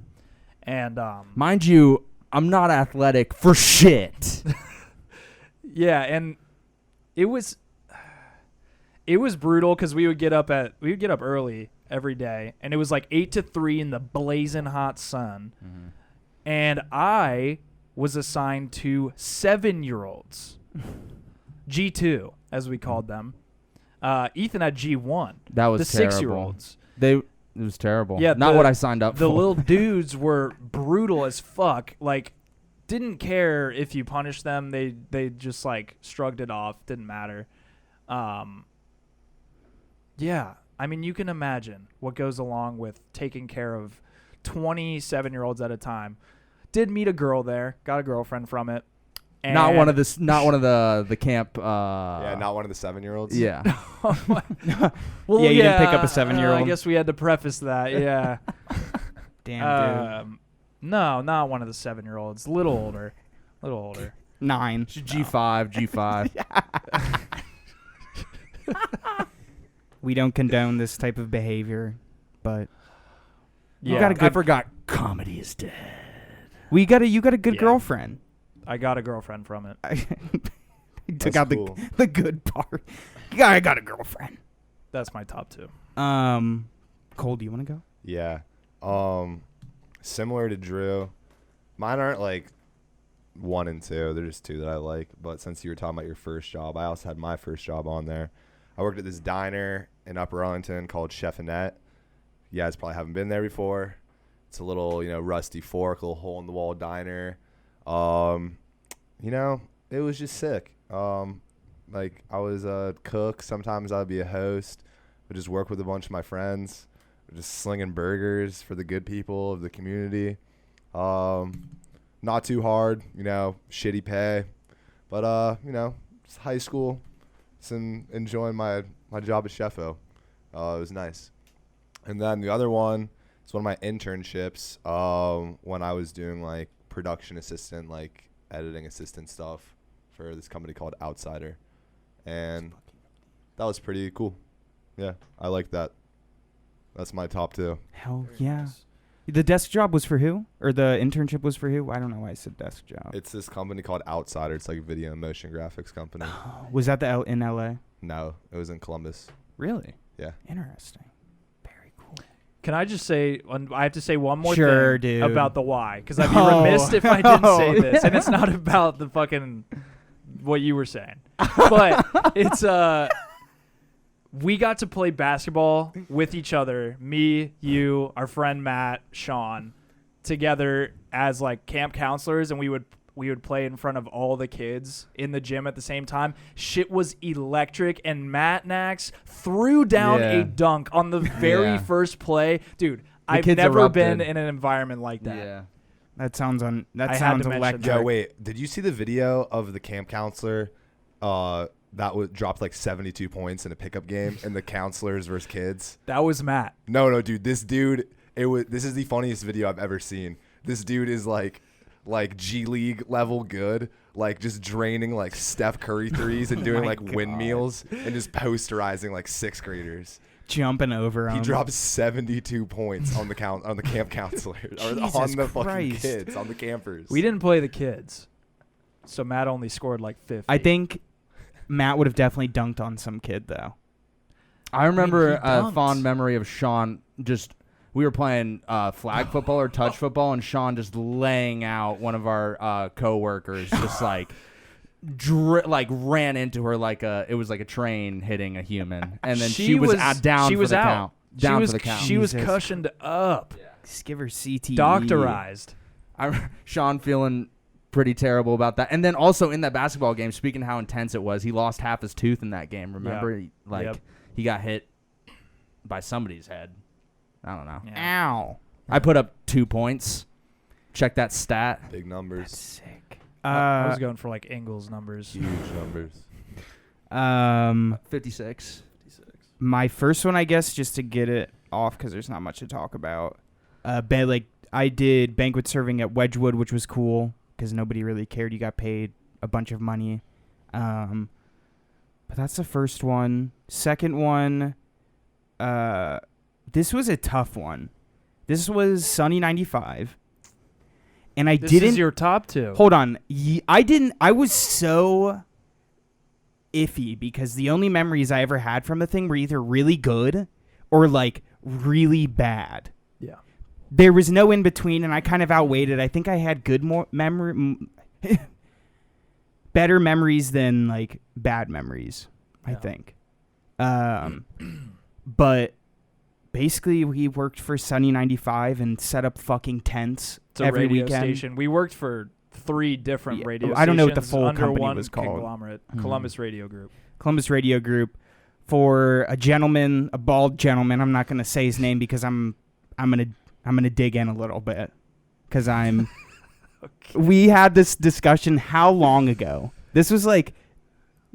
And Mind you, I'm not athletic for shit. yeah, and it was brutal because we would get up early every day, and it was like 8 to 3 in the blazing hot sun. Mm-hmm. And I was assigned to 7-year-olds, G2 as we called them. Ethan had G1. That was the terrible. 6-year-olds. It was terrible. Yeah, Not the- what I signed up The for. little dudes were brutal as fuck. Like, didn't care if you punished them. They just like shrugged it off. Didn't matter. Yeah, I mean, you can imagine what goes along with taking care of 27-year-olds at a time. Did meet a girl there. Got a girlfriend from it. And not one of the camp. Yeah, not one of the 7-year-olds. Yeah. Well, Yeah, you didn't pick up a 7-year-old. I guess we had to preface that. Yeah. Damn, dude. No, not one of the 7-year-olds. A little older. 9. G5, G5. We don't condone this type of behavior, but Yeah, you got a I good. forgot comedy is dead. You got a good Yeah. girlfriend. I got a girlfriend from it. He took That's out cool. the good part. Yeah, I got a girlfriend. That's my top 2. Cole, do you want to go? Yeah. Similar to Drew, mine aren't like 1 and 2. They're just 2 that I like. But since you were talking about your first job, I also had my first job on there. I worked at this diner in Upper Arlington called Chef Annette. You guys probably haven't been there before. It's a little, rusty fork, little hole in the wall diner. It was just sick. Like I was a cook. Sometimes I'd be a host. I'd just work with a bunch of my friends. Just slinging burgers for the good people of the community. Not too hard, shitty pay. But, it's high school. Just enjoying my job at Chefo. It was nice. And then the other one is one of my internships when I was doing, like, production assistant, like, editing assistant stuff for this company called Outsider. And that was pretty cool. Yeah, I like that. That's my top 2. Hell Very yeah. nice. The desk job was for who? Or the internship was for who? I don't know why I said desk job. It's this company called Outsider. It's like a video and motion graphics company. Was that in LA? No, it was in Columbus. Really? Yeah. Interesting. Very cool. Can I just say, I have to say one more Sure, thing dude. about the why, because I'd be No. remiss if I didn't say No. this, and it's not about the fucking what you were saying, but it's we got to play basketball with each other, me, you, our friend Matt, Sean, together as like camp counselors, and we would play in front of all the kids in the gym at the same time. Shit was electric, and Matt Nax threw down Yeah. a dunk on the very Yeah. first play. Dude, I've kids never erupted. been in an environment like that. Yeah. That sounds I had sounds to mention electric. that. Yo, wait. Did you see the video of the camp counselor that dropped like 72 points in a pickup game in the counselors versus kids? That was Matt. No, dude. This dude, this is the funniest video I've ever seen. This dude is like G League level good, like just draining like Steph Curry threes and doing my like God. windmills and just posterizing like 6th graders. Jumping over He him. dropped 72 points on the camp counselor or Jesus on the fucking Christ. kids, on the campers. We didn't play the kids, so Matt only scored like 50. I think Matt would have definitely dunked on some kid though. I remember he a dunked. fond memory of Sean we were playing flag football or touch football, and Sean just laying out one of our coworkers, just like ran into her like it was like a train hitting a human, and then she was down She for was the out. count. Down for the count. She was Jesus. cushioned up, Just give her CTE. doctorized. Sean feeling pretty terrible about that. And then also in that basketball game, speaking of how intense it was, he lost half his tooth in that game. Remember? Yep. He got hit by somebody's head. I don't know. Yeah. Ow. I put up 2 points. Check that stat. Big numbers, Sick. I was going for like Ingles numbers. huge numbers. 56. My first one, I guess, just to get it off because there's not much to talk about. I did banquet serving at Wedgwood, which was cool because nobody really cared. You got paid a bunch of money. But that's the first one. Second one, this was a tough one. This was Sunny 95. And I This didn't. is your top 2. Hold on. I was so iffy because the only memories I ever had from the thing were either really good or like really bad. Yeah. There was no in between, and I kind of outweighed it. I think I had good better memories than like bad memories. I Yeah. think. But basically, we worked for Sunny 95 and set up fucking tents It's a every radio weekend. station. We worked for 3 different Yeah, radio stations. I don't know what the full under company one was called. conglomerate, Columbus Radio Group. Columbus Radio Group, for a gentleman, a bald gentleman. I'm not going to say his name because I'm gonna dig in a little bit because I'm. Okay. We had this discussion how long ago? This was like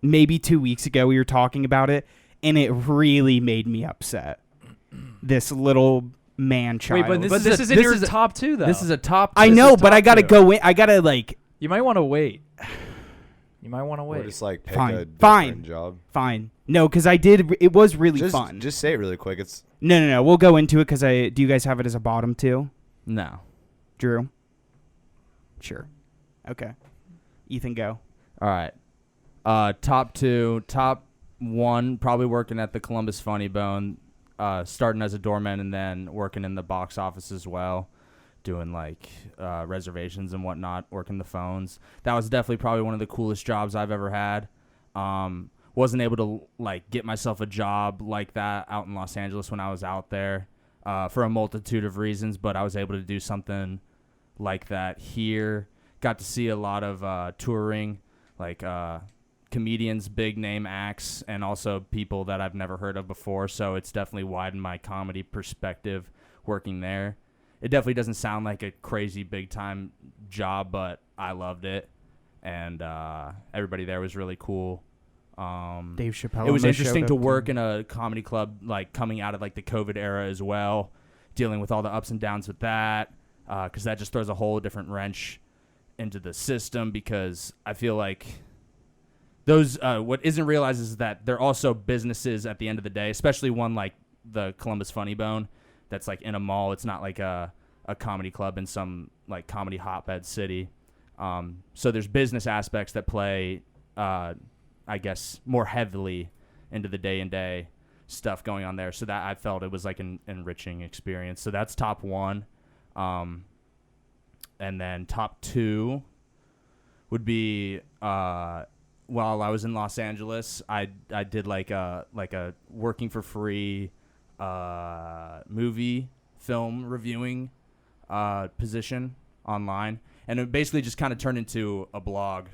maybe 2 weeks ago. We were talking about it, and it really made me upset. This little man child. Wait, but This this is a- is in this your is a- top 2 though. This is a top. I this know, is but I top gotta two. go in. I gotta like. You might want to wait. You might want to Or wait. just like pick Fine. a different Fine. job. Fine. No, because I did. It was really fun. Just say it really quick. It's No. We'll go into it because I. Do you guys have it as a bottom two? No. Drew? Sure. Okay. Ethan, go. All right. Top two. Top one, probably working at the Columbus Funny Bone, starting as a doorman and then working in the box office as well, doing like reservations and whatnot, working the phones. That was definitely probably one of the coolest jobs I've ever had. Wasn't able to like get myself a job like that out in Los Angeles when I was out there for a multitude of reasons, but I was able to do something like that here. Got to see a lot of touring, like comedians, big name acts, and also people that I've never heard of before. So it's definitely widened my comedy perspective working there. It definitely doesn't sound like a crazy big time job, but I loved it, and everybody there was really cool. Dave Chappelle. It was almost interesting showed to up, work too. in a comedy club, like coming out of like the COVID era as well, dealing with all the ups and downs with that, because that just throws a whole different wrench into the system. Because I feel like those what isn't realized is that they're also businesses at the end of the day, especially one like the Columbus Funny Bone that's like in a mall. It's not like a comedy club in some like comedy hotbed city. So there's business aspects that play I guess more heavily into the day stuff going on there. So that I felt it was like an enriching experience. So that's top one. And then top two would be while I was in Los Angeles, I did like a working for free movie film reviewing position online. And it basically just kind of turned into a blog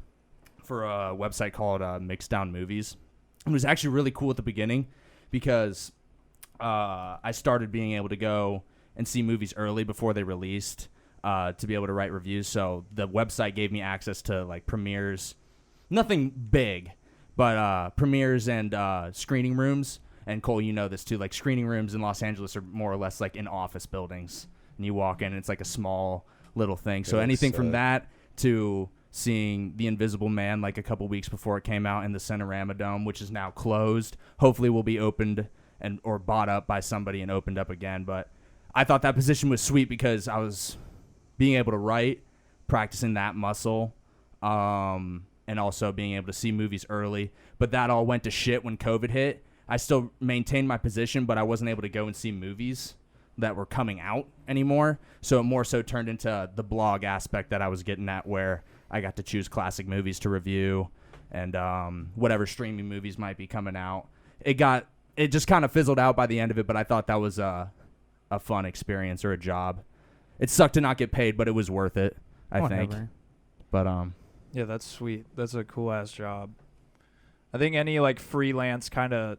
for a website called Mixed Down Movies. It was actually really cool at the beginning because I started being able to go and see movies early before they released to be able to write reviews. So the website gave me access to like premieres, nothing big, but premieres and screening rooms. And Cole, you know this too, like screening rooms in Los Angeles are more or less like in office buildings. And you walk in and it's like a small little thing. So anything from that to seeing The Invisible Man like a couple weeks before it came out in the Cinerama Dome, which is now closed. Hopefully will be opened and or bought up by somebody and opened up again. But I thought that position was sweet because I was being able to write, practicing that muscle, and also being able to see movies early. But that all went to shit when COVID hit. I still maintained my position, but I wasn't able to go and see movies that were coming out anymore. So it more so turned into the blog aspect that I was getting at, where I got to choose classic movies to review and whatever streaming movies might be coming out. It just kind of fizzled out by the end of it, but I thought that was a fun experience or a job. It sucked to not get paid, but it was worth it, I think. But yeah, that's sweet. That's a cool ass job. I think any like freelance kind of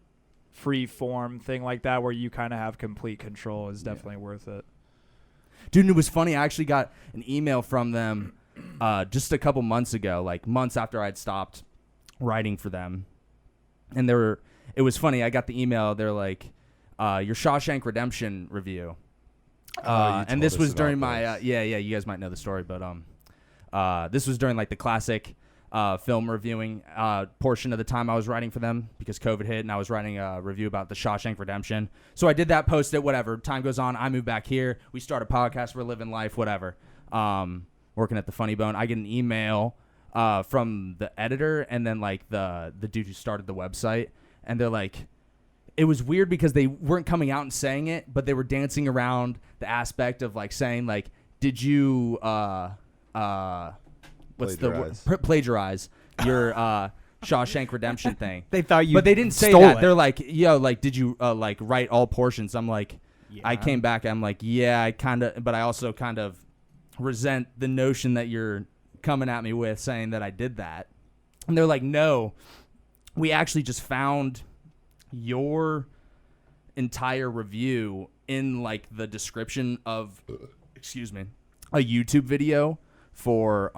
free form thing like that where you kind of have complete control is definitely worth it. Dude, it was funny. I actually got an email from them just a couple months ago, like months after I'd stopped writing for them. And it was funny. I got the email. They're like, your Shawshank Redemption review. And this was during my, you guys might know the story, but this was during like the classic film reviewing portion of the time I was writing for them because COVID hit and I was writing a review about the Shawshank Redemption. So I did that, posted it, whatever. Time goes on. I move back here. We start a podcast. We're living life, whatever. Working at the Funny Bone. I get an email from the editor and then like the dude who started the website. And they're like, it was weird because they weren't coming out and saying it, but they were dancing around the aspect of like saying like, did you what's plagiarize. the word? Plagiarize your Shawshank Redemption thing. They thought you But they didn't say stole that. it. They're like, yo, like, did you like write all portions? I'm like, Yeah. I came back. I'm like, yeah, I kind of, but I also kind of resent the notion that you're coming at me with saying that I did that. And they're like, no, we actually just found your entire review in like the description of, excuse me, a YouTube video for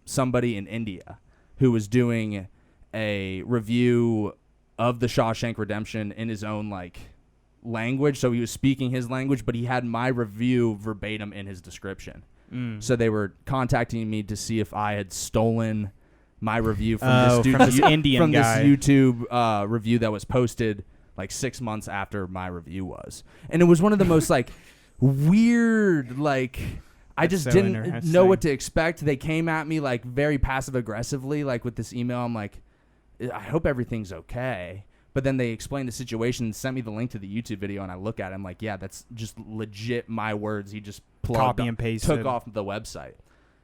somebody in India who was doing a review of the Shawshank Redemption in his own like language. So he was speaking his language, but he had my review verbatim in his description. So they were contacting me to see if I had stolen my review from Oh, this dude, from this Indian from guy. this YouTube review that was posted like 6 months after my review was, and it was one of the most like weird like. I That's just so didn't know interesting. what to expect. They came at me like very passive aggressively, like with this email. I'm like, I hope everything's okay. But then they explained the situation and sent me the link to the YouTube video, and I look at it. I'm like, yeah, that's just legit my words. He just plugged Copy up- and pasted. took off the website.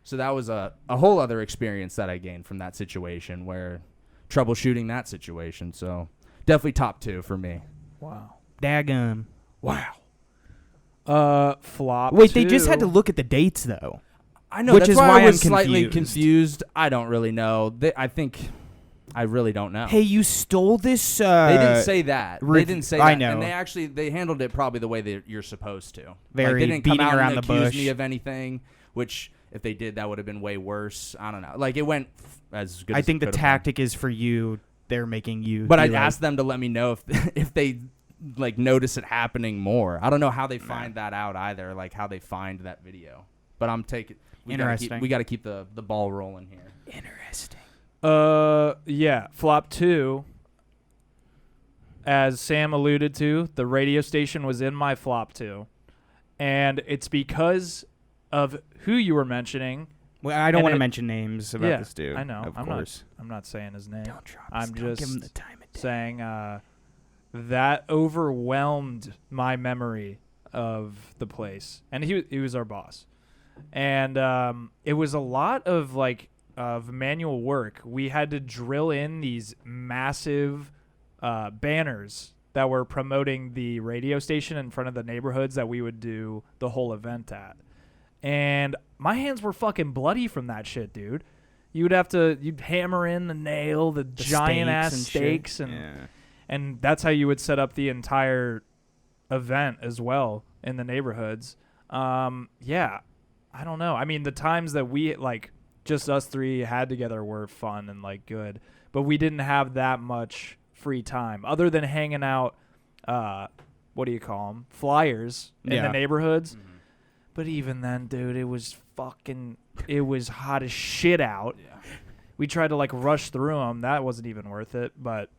So that was a whole other experience that I gained from that situation, where troubleshooting that situation. So definitely top 2 for me. Wow. Daggum. Wow. Flop. Wait, they just had to 2. look at the dates though. I know, Which that's is why why I was I'm slightly confused. confused. I don't really know. I really don't know. Hey, you stole this. They didn't say that. They rev- didn't say I that. know. And they handled it probably the way that you're supposed to. Very like, they didn't come beating out around and the accuse bush. me of anything, which if they did, that would have been way worse. I don't know. Like, it went as good I as think it the could have tactic is for you. They're making you. been. But be I'd like, asked them to let me know if they like notice it happening more. I don't know how they find that out either, like how they find that video. But I'm taking Interesting. We got to keep the ball rolling here. Interesting. Yeah, flop 2. As Sam alluded to, the radio station was in my flop 2. And it's because of who you were mentioning. Well, I don't And want to it- mention names about Yeah, this dude. I know. Of I'm course. not saying his name. Don't drop. I'm Don't give him just the time of day. saying that overwhelmed my memory of the place. And he was our boss. And it was a lot of of manual work. We had to drill in these massive banners that were promoting the radio station in front of the neighborhoods that we would do the whole event at. And my hands were fucking bloody from that shit, dude. You'd hammer in the nail, the giant ass stakes, and that's how you would set up the entire event as well in the neighborhoods. Yeah, I don't know. I mean, the times that we just us 3 had together were fun and good, but we didn't have that much free time other than hanging out. What do you call them? Flyers in the neighborhoods. Mm-hmm. But even then, dude, it was hot as shit out. Yeah. We tried to rush through them. That wasn't even worth it. But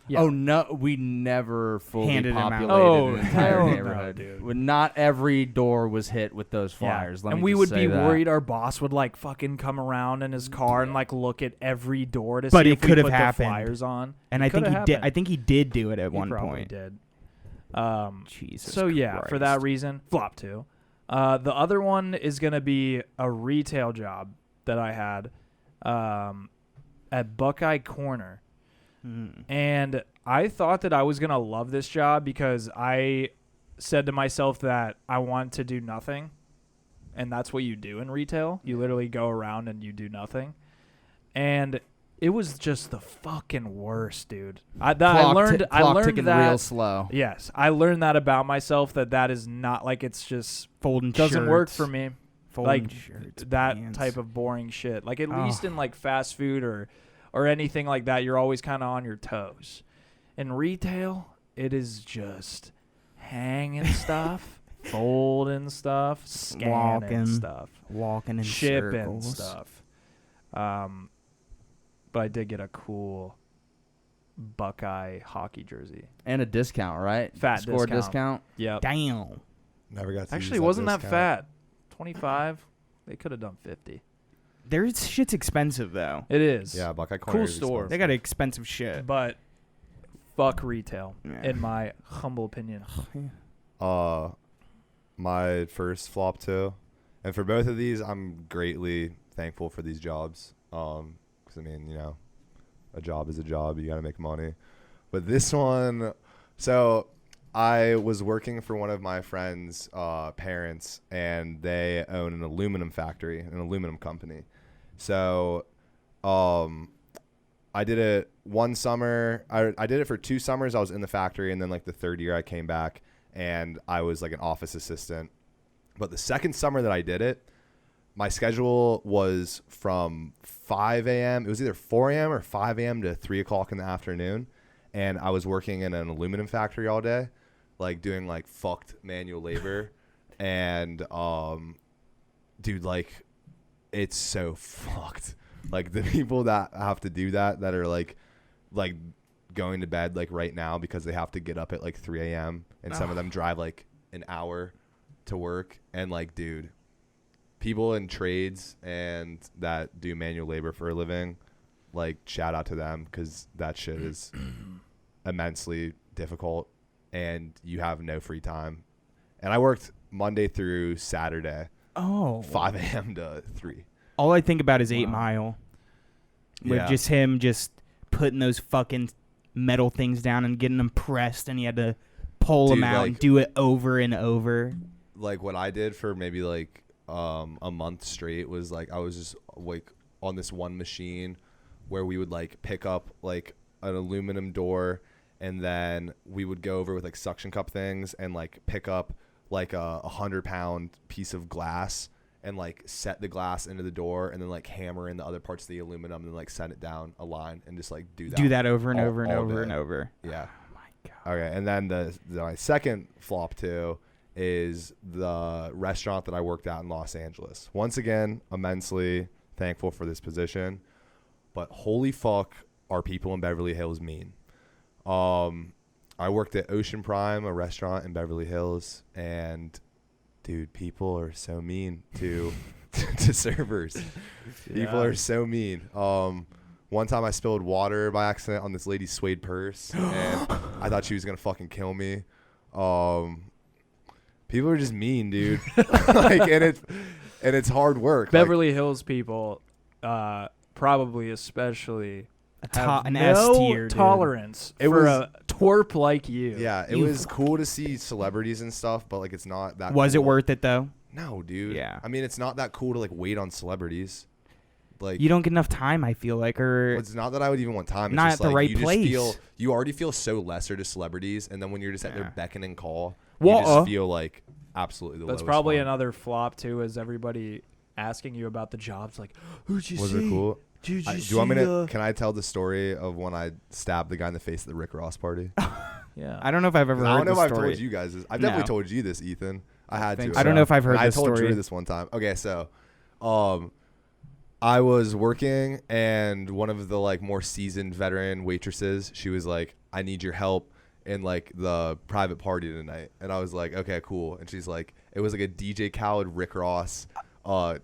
yeah. Oh no, we never fully Handed 'em out. populated an entire hell no, neighborhood. dude. When not every door was hit with those flyers. Let and me we just would say be that. worried our boss would fucking come around in his car and look at every door to But see it if we could have put happened. the flyers on. And It I think coulda he did. happened. I think he did do it at He one probably point. did. Jesus. So yeah, for that Christ. reason, flop 2. The other one is gonna be a retail job that I had at Buckeye Corner, and I thought that I was gonna love this job because I said to myself that I want to do nothing, and that's what you do in retail. You literally go around and you do nothing, and it was just the fucking worst, dude. I learned ticking that real slow. Yes, I learned that about myself. That is not it's just Folding doesn't work shirts, for me. Folding Like shirts, that pants. type of boring shit. At Oh. least in fast food or anything like that, you're always kind of on your toes. In retail, it is just hanging stuff, folding stuff, scanning Walking. stuff, walking in shipping circles. stuff. But I did get a cool Buckeye hockey jersey. And a discount, right? Fat Score discount. discount. Yep. Damn. Never got to Actually, use wasn't that discount. fat. 25. They could have done 50. Their shit's expensive though. It is. Yeah, Buckeye Corner. Cool is store. They got expensive shit. But fuck retail, Yeah. in my humble opinion. My first flop 2, and for both of these, I'm greatly thankful for these jobs. Because a job is a job. You got to make money. But this one, so I was working for one of my friend's parents, and they own an aluminum factory, an aluminum company. So, I did it one summer. I did it for 2 summers. I was in the factory, and then the third year I came back, and I was an office assistant. But the second summer that I did it, my schedule was from 5 a.m. It was either 4 a.m. or 5 a.m. to 3 o'clock in the afternoon. And I was working in an aluminum factory all day, doing fucked manual labor. And, dude, it's so fucked. Like the people that have to do that are like going to bed like right now because they have to get up at like 3 a.m. and some of them drive like an hour to work. And like, dude, people in trades and that do manual labor for a living, like shout out to them because that shit is immensely difficult and you have no free time. And I worked Monday through Saturday, 5 a.m. to 3. All I think about is 8 Mile. With Yeah. just him just putting those fucking metal things down and getting them pressed, and he had to pull them Dude, out and like- do it over and over. Like what I did for maybe like a month straight was like I was just like on this one machine where we would like pick up like an aluminum door and then we would go over with like suction cup things and like pick up like a 100-pound piece of glass and like set the glass into the door and then like hammer in the other parts of the aluminum and then like send it down a line and just like do that over and all- over and all over day. and over. Yeah. Oh my God. Okay, and then my second flop too is the restaurant that I worked at in Los Angeles. Once again, immensely thankful for this position, but holy fuck, are people in Beverly Hills mean? I worked at Ocean Prime, a restaurant in Beverly Hills, and dude, people are so mean to to servers. People are so mean. One time I spilled water by accident on this lady's suede purse, and I thought she was gonna fucking kill me. People are just mean, dude. Like, and it's hard work. Beverly Hills people, probably especially have An no S tier, dude. tolerance It for was- a twerp like you. Yeah, it was cool to see celebrities and stuff, but like it's not that. Was it cool. worth it though? No, dude. Yeah. I mean, it's not that cool to like wait on celebrities. Like You don't get enough time, I feel like, or it's not that I would even want time. It's Not just at the like, right you just place. you already feel so lesser to celebrities, and then when you're just at Yeah. their beck and call, Well, you just feel like absolutely the That's lowest probably one. another flop too. Is everybody asking you about the jobs? Like, who'd you Was see? it cool? Did you Do see? you want me to? Can I tell the story of when I stabbed the guy in the face at the Rick Ross party? Yeah. I don't know if I've ever I heard don't know if the I've story. told you guys this. I've definitely No. told you this, Ethan. I had to. think I don't know if I've heard I this told story. Drew this one time. Okay, so, I was working and one of the like more seasoned veteran waitresses, she was like, "I need your help in like the private party tonight," and I was like, "Okay, cool." And she's like, "It was like a DJ Khaled, Rick Ross, like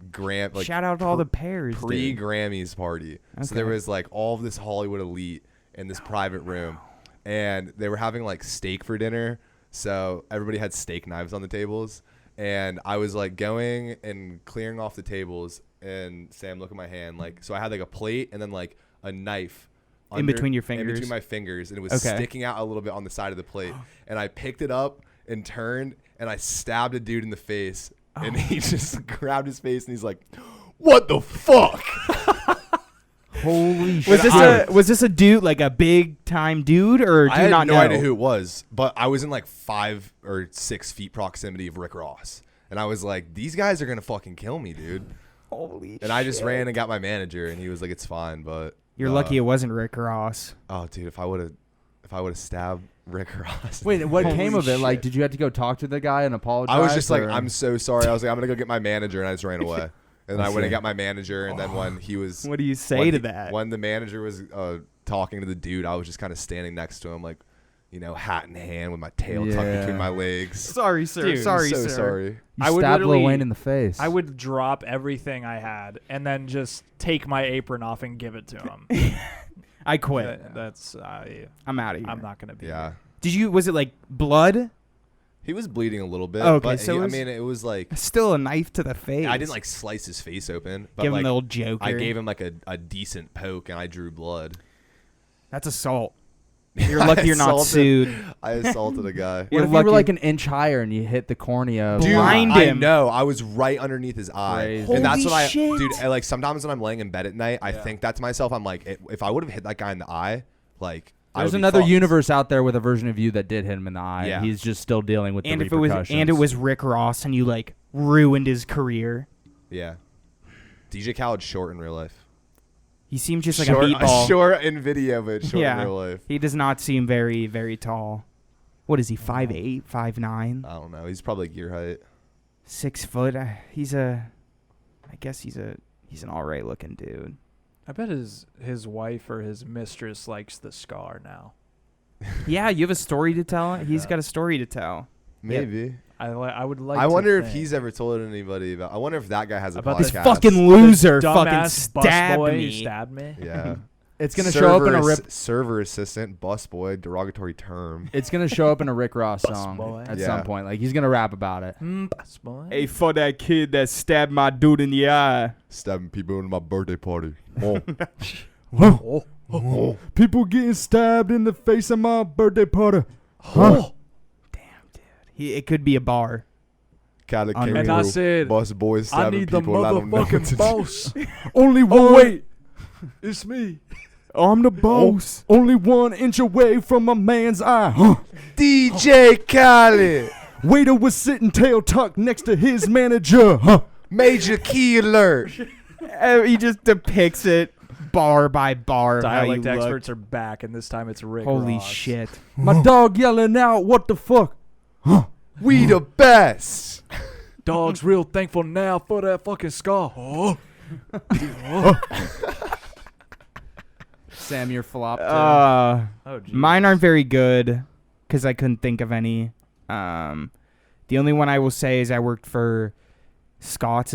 Shout out to all the pairs. pre dude. Grammys party." So there Okay. was like all of this Hollywood elite in this private room, and they were having like steak for dinner. So everybody had steak knives on the tables, and I was like going and clearing off the tables. And Sam, look at my hand. Like, so I had like a plate and then like a knife In between your in fingers? between my fingers, and it was Okay. sticking out a little bit on the side of the plate. And I picked it up and turned, and I stabbed a dude in the face, and he just grabbed his face, and he's like, "What the fuck?" Holy shit. Was this a dude, like a big time dude, or do I you had not no know? idea who it was, but I was in like 5 or 6 feet proximity of Rick Ross, and I was like, "These guys are gonna fucking kill me, dude." Holy And I just ran and got my manager, and he was like, "It's fine," but You're lucky it wasn't Rick Ross. Oh, dude, if I would have stabbed Rick Ross. Wait, what Holy came of it? Like, shit. did you have to go talk to the guy and apologize? I was just like, or- "I'm so sorry." I was like, "I'm gonna go get my manager," and I just ran away. And then I went and got my manager, and then when he was, What do you say when to he- that? When the manager was talking to the dude, I was just kind of standing next to him, like, you know, hat in hand with my tail tucked Yeah. between my legs. Sorry, sir. Dude, sorry, so sir. sorry. You I would stabbed Lil literally- Wayne in the face. I would drop everything I had and then just take my apron off and give it to him. I quit. That's I'm out of here. I'm not gonna be. Yeah, Did you? Was it like blood? he was bleeding a little bit. Okay, but so he, it I was- mean, it was like Still a knife to the face. I didn't like slice his face open, but give like him the old Joker. I gave him like a decent poke, and I drew blood. That's assault. You're lucky you're not sued. I assaulted a guy. What You're if you were lucky- like an inch higher and you hit the cornea? Dude, Blind Blind I him. know. I was right underneath his eye, Crazy. and that's Holy what shit. dude. Like sometimes when I'm laying in bed at night, I think that to myself. I'm like, if I would have hit that guy in the eye, like I There's would be another fucked. universe out there with a version of you that did hit him in the eye. Yeah. He's just still dealing with And the if it was Rick Ross and you like ruined his career. Yeah, DJ Khaled's short in real life. He seems just like short, a meatball. short in video, but short Yeah. in real life. He does not seem very, very tall. What is he? 5'8", 5'9", I don't know. He's probably gear height. 6 foot. I guess he's an all right looking dude. I bet his wife or his mistress likes the scar now. Yeah, you have a story to tell. He's Yeah. got a story to tell. Maybe. I would like. I to wonder if think. he's ever told anybody about. I wonder if that guy has a About podcast. this This fucking loser fucking Dumbass stabbed busboy me. stabbed me. Yeah. It's gonna show up in a Rip. Server assistant, busboy, derogatory term. It's gonna show up in a Rick Ross song Busboy. at Yeah. some point. Like he's gonna rap about it. Busboy. Hey, for that kid that stabbed my dude in the eye. Stabbing people in my birthday party. Oh. People getting stabbed in the face at my birthday party. Oh. It could be a bar. Cat And And I said, bus boys I stabbing need the people. I don't know what to motherfucking do. boss. Only one. Oh wait, it's me. I'm the boss. Only 1 inch away from my man's eye. Huh. DJ Khaled. Waiter was sitting tail tucked next to his manager. Huh. Major key alert. He just depicts it bar by bar. how Dialect you look. experts are back, and this time it's Rick Holy Ross. shit. My dog yelling out, "What the fuck?" We the best. Dog's real thankful now for that fucking scar. Oh. Sam, you're flopped. Oh, geez. Mine aren't very good because I couldn't think of any. The only one I will say is I worked for Scott's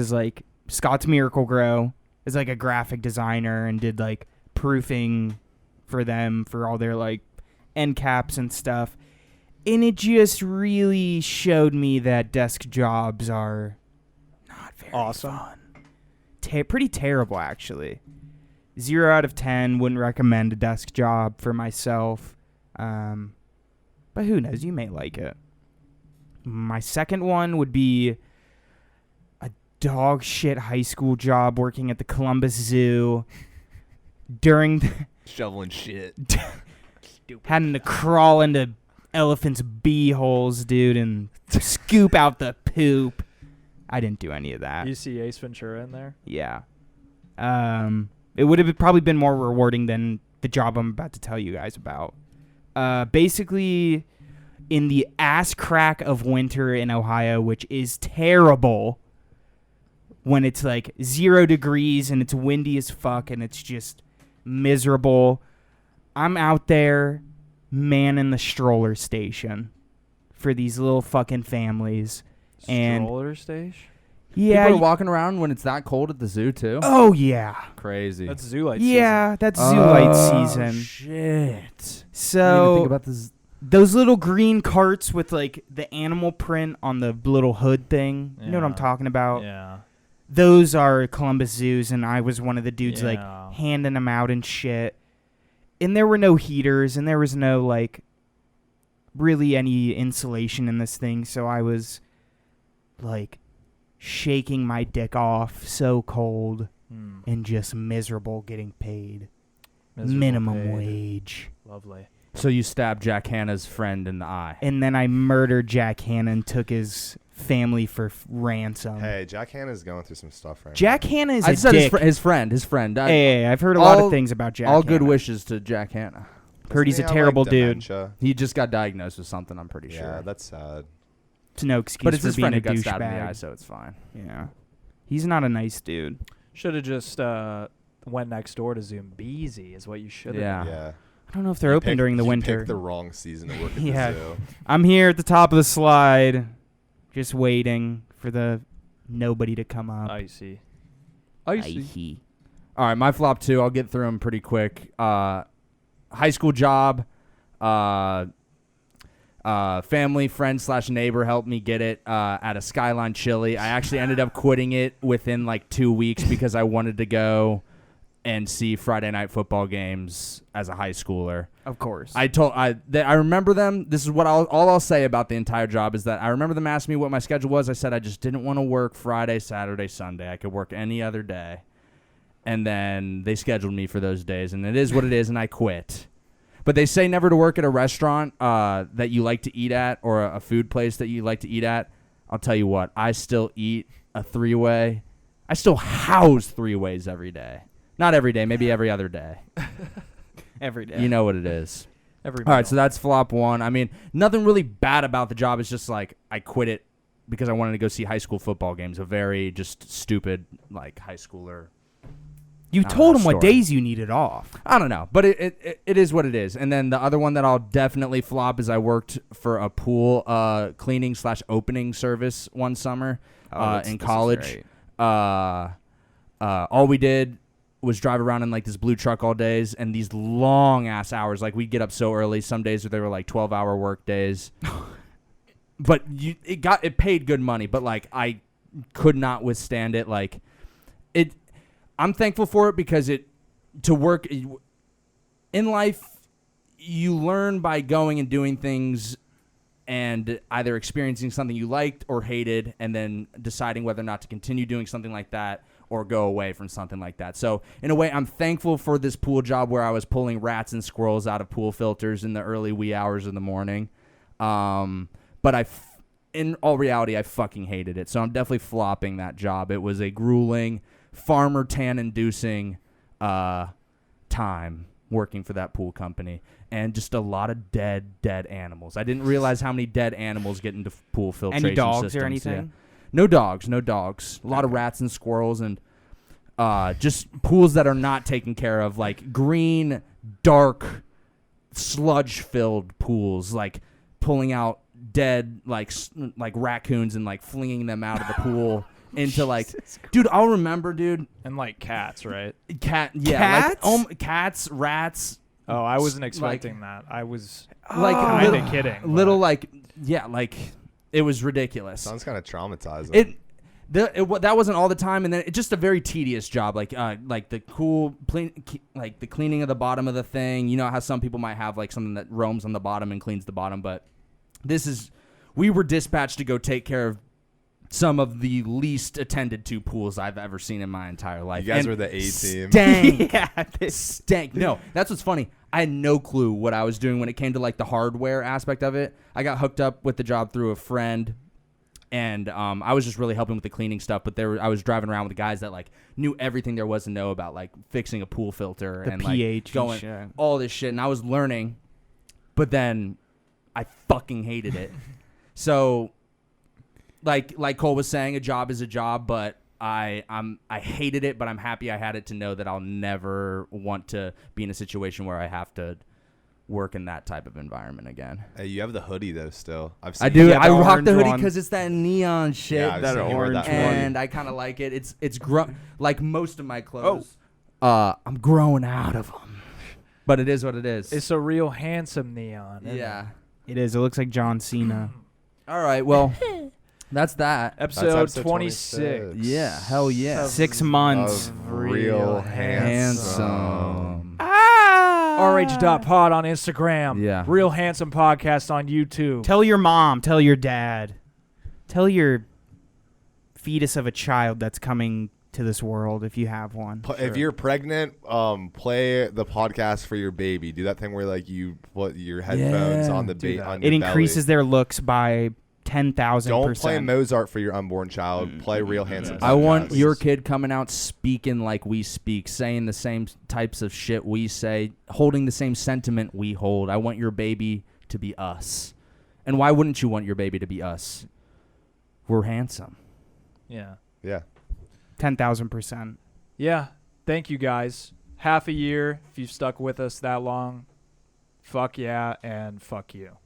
Scott's Miracle Grow as like a graphic designer and did like proofing for them for all their like end caps and stuff. And it just really showed me that desk jobs are not very Awesome. fun. Pretty terrible, actually. 0 out of 10. Wouldn't recommend a desk job for myself. But who knows? You may like it. My second one would be a dog shit high school job working at the Columbus Zoo during Shoveling shit. having to crawl into elephants' beeholes, dude, and scoop out the poop. I didn't do any of that. You see Ace Ventura in there? Yeah. It would have probably been more rewarding than the job I'm about to tell you guys about. Basically, in the ass crack of winter in Ohio, which is terrible when it's like 0 degrees and it's windy as fuck and it's just miserable, I'm out there manning the stroller station for these little fucking families. And- Stroller stage? Yeah. People are walking around when it's that cold at the zoo too. Oh, yeah. Crazy. That's zoo light Yeah, that's zoo light season. Shit. I didn't even So think about this. those little green carts with like the animal print on the little hood thing. You know what I'm Yeah. talking about? season. Yeah. Those are Columbus Zoos, and I was one of the dudes Yeah. like handing them out and shit. And there were no heaters, and there was no like really any insulation in this thing, so I was like shaking my dick off, so cold and just miserable getting paid Miserable minimum paid. wage. Lovely. So you stabbed Jack Hanna's friend in the eye. And then I murdered Jack Hanna and took his family for ransom. Hey, Jack Hanna's going through some stuff right Jack Hanna is I a said dick. his friend. Hey, I've heard a lot all- of things about Jack All Hanna. good wishes to Jack Hanna. now. Heard he's a Doesn't he have, terrible like, dude. dementia? He just got diagnosed with something, I'm pretty Yeah, sure. that's sad. It's no excuse But it's for his being friend a who got stabbed in the eye, douchebag. so it's fine. Yeah. He's not a nice dude. Should have just went next door to Zumbeezy is what you should have Yeah. Yeah. I don't know if they're You open picked- during the you winter. picked the wrong season to work at Yeah. the zoo. I'm here at the top of the slide, just waiting for the nobody to come up. Icy. Icy. All right, my flop two. I'll get through them pretty quick. High school job. Family friend / neighbor helped me get it at a Skyline Chili. I actually ended up quitting it within like 2 weeks because I wanted to go and see Friday night football games as a high schooler. Of course. I remember them. This is what all I'll say about the entire job is that I remember them asking me what my schedule was. I said I just didn't want to work Friday, Saturday, Sunday. I could work any other day. And then they scheduled me for those days, and it is what it is, and I quit. But they say never to work at a restaurant that you like to eat at or a food place that you like to eat at. I'll tell you what, I still eat a three-way. I still house three-ways every day. Not every day, maybe every other day. Every day. You know what it is. Every All right, meal. so that's flop one. I mean, nothing really bad about the job. It's just like I quit it because I wanted to go see high school football games. A very just stupid like high schooler You I don't told know, him what story. days you needed off. I don't know, but it is what it is. And then the other one that I'll definitely flop is I worked for a pool cleaning / opening service one summer in college. All we did was drive around in like this blue truck all days, and these long ass hours. Like we'd get up so early. Some days they were like 12-hour work days. But it paid good money. But like I could not withstand it. Like it. I'm thankful for it because to work in life, you learn by going and doing things and either experiencing something you liked or hated and then deciding whether or not to continue doing something like that or go away from something like that. So in a way, I'm thankful for this pool job where I was pulling rats and squirrels out of pool filters in the early wee hours of the morning. But in all reality, I fucking hated it. So I'm definitely flopping that job. It was a grueling, farmer tan-inducing time working for that pool company, and just a lot of dead animals. I didn't realize how many dead animals get into pool filtration Any dogs systems. or anything? Yeah. No dogs. A lot of rats and squirrels, and just pools that are not taken care of, like green, dark, sludge-filled pools, like pulling out dead like raccoons and like flinging them out of the pool. Into like, dude, I'll remember, dude. And like cats, right? Cats? Like cats, rats. Oh, I wasn't expecting that. I was Like kind of kidding. Little like, yeah, like it was ridiculous. Sounds kind of traumatizing. That wasn't all the time, and then it's just a very tedious job, like the like the cleaning of the bottom of the thing. You know how some people might have like something that roams on the bottom and cleans the bottom, but we were dispatched to go take care of some of the least attended to pools I've ever seen in my entire life. You guys were the A team. Stank. No, that's what's funny. I had no clue what I was doing when it came to like the hardware aspect of it. I got hooked up with the job through a friend, and I was just really helping with the cleaning stuff. But I was driving around with guys that like knew everything there was to know about like fixing a pool filter and pH like going shit. all this shit. And I was learning, but then I fucking hated it. So. Like Cole was saying, a job is a job, but I hated it, but I'm happy I had it to know that I'll never want to be in a situation where I have to work in that type of environment again. Hey, you have the hoodie though still. I do. Yeah, I the rock orange the hoodie one. because it's that neon shit. Yeah, that you wear that and I kind of like it. It's like most of my clothes. I'm growing out of them, but it is what it is. It's a real handsome neon. isn't yeah. It is. It looks like John Cena. All right. Well, that's that. Episode 26. Yeah. Hell yeah. 6 months. Of real handsome. RH.pod on Instagram. Yeah. Real Handsome Podcast on YouTube. Tell your mom. Tell your dad. Tell your fetus of a child that's coming to this world if you have one. If you're pregnant, play the podcast for your baby. Do that thing where like you put your headphones on the baby. It increases their looks by 10,000%. Don't play Mozart for your unborn child. Play Real Handsome. I want Podcast. your kid coming out speaking like we speak, saying the same types of shit we say, holding the same sentiment we hold. I want your baby to be us. And why wouldn't you want your baby to be us? We're handsome. Yeah. Yeah. 10,000%. Yeah. Thank you guys. Half a year. If you've stuck with us that long, fuck yeah and fuck you.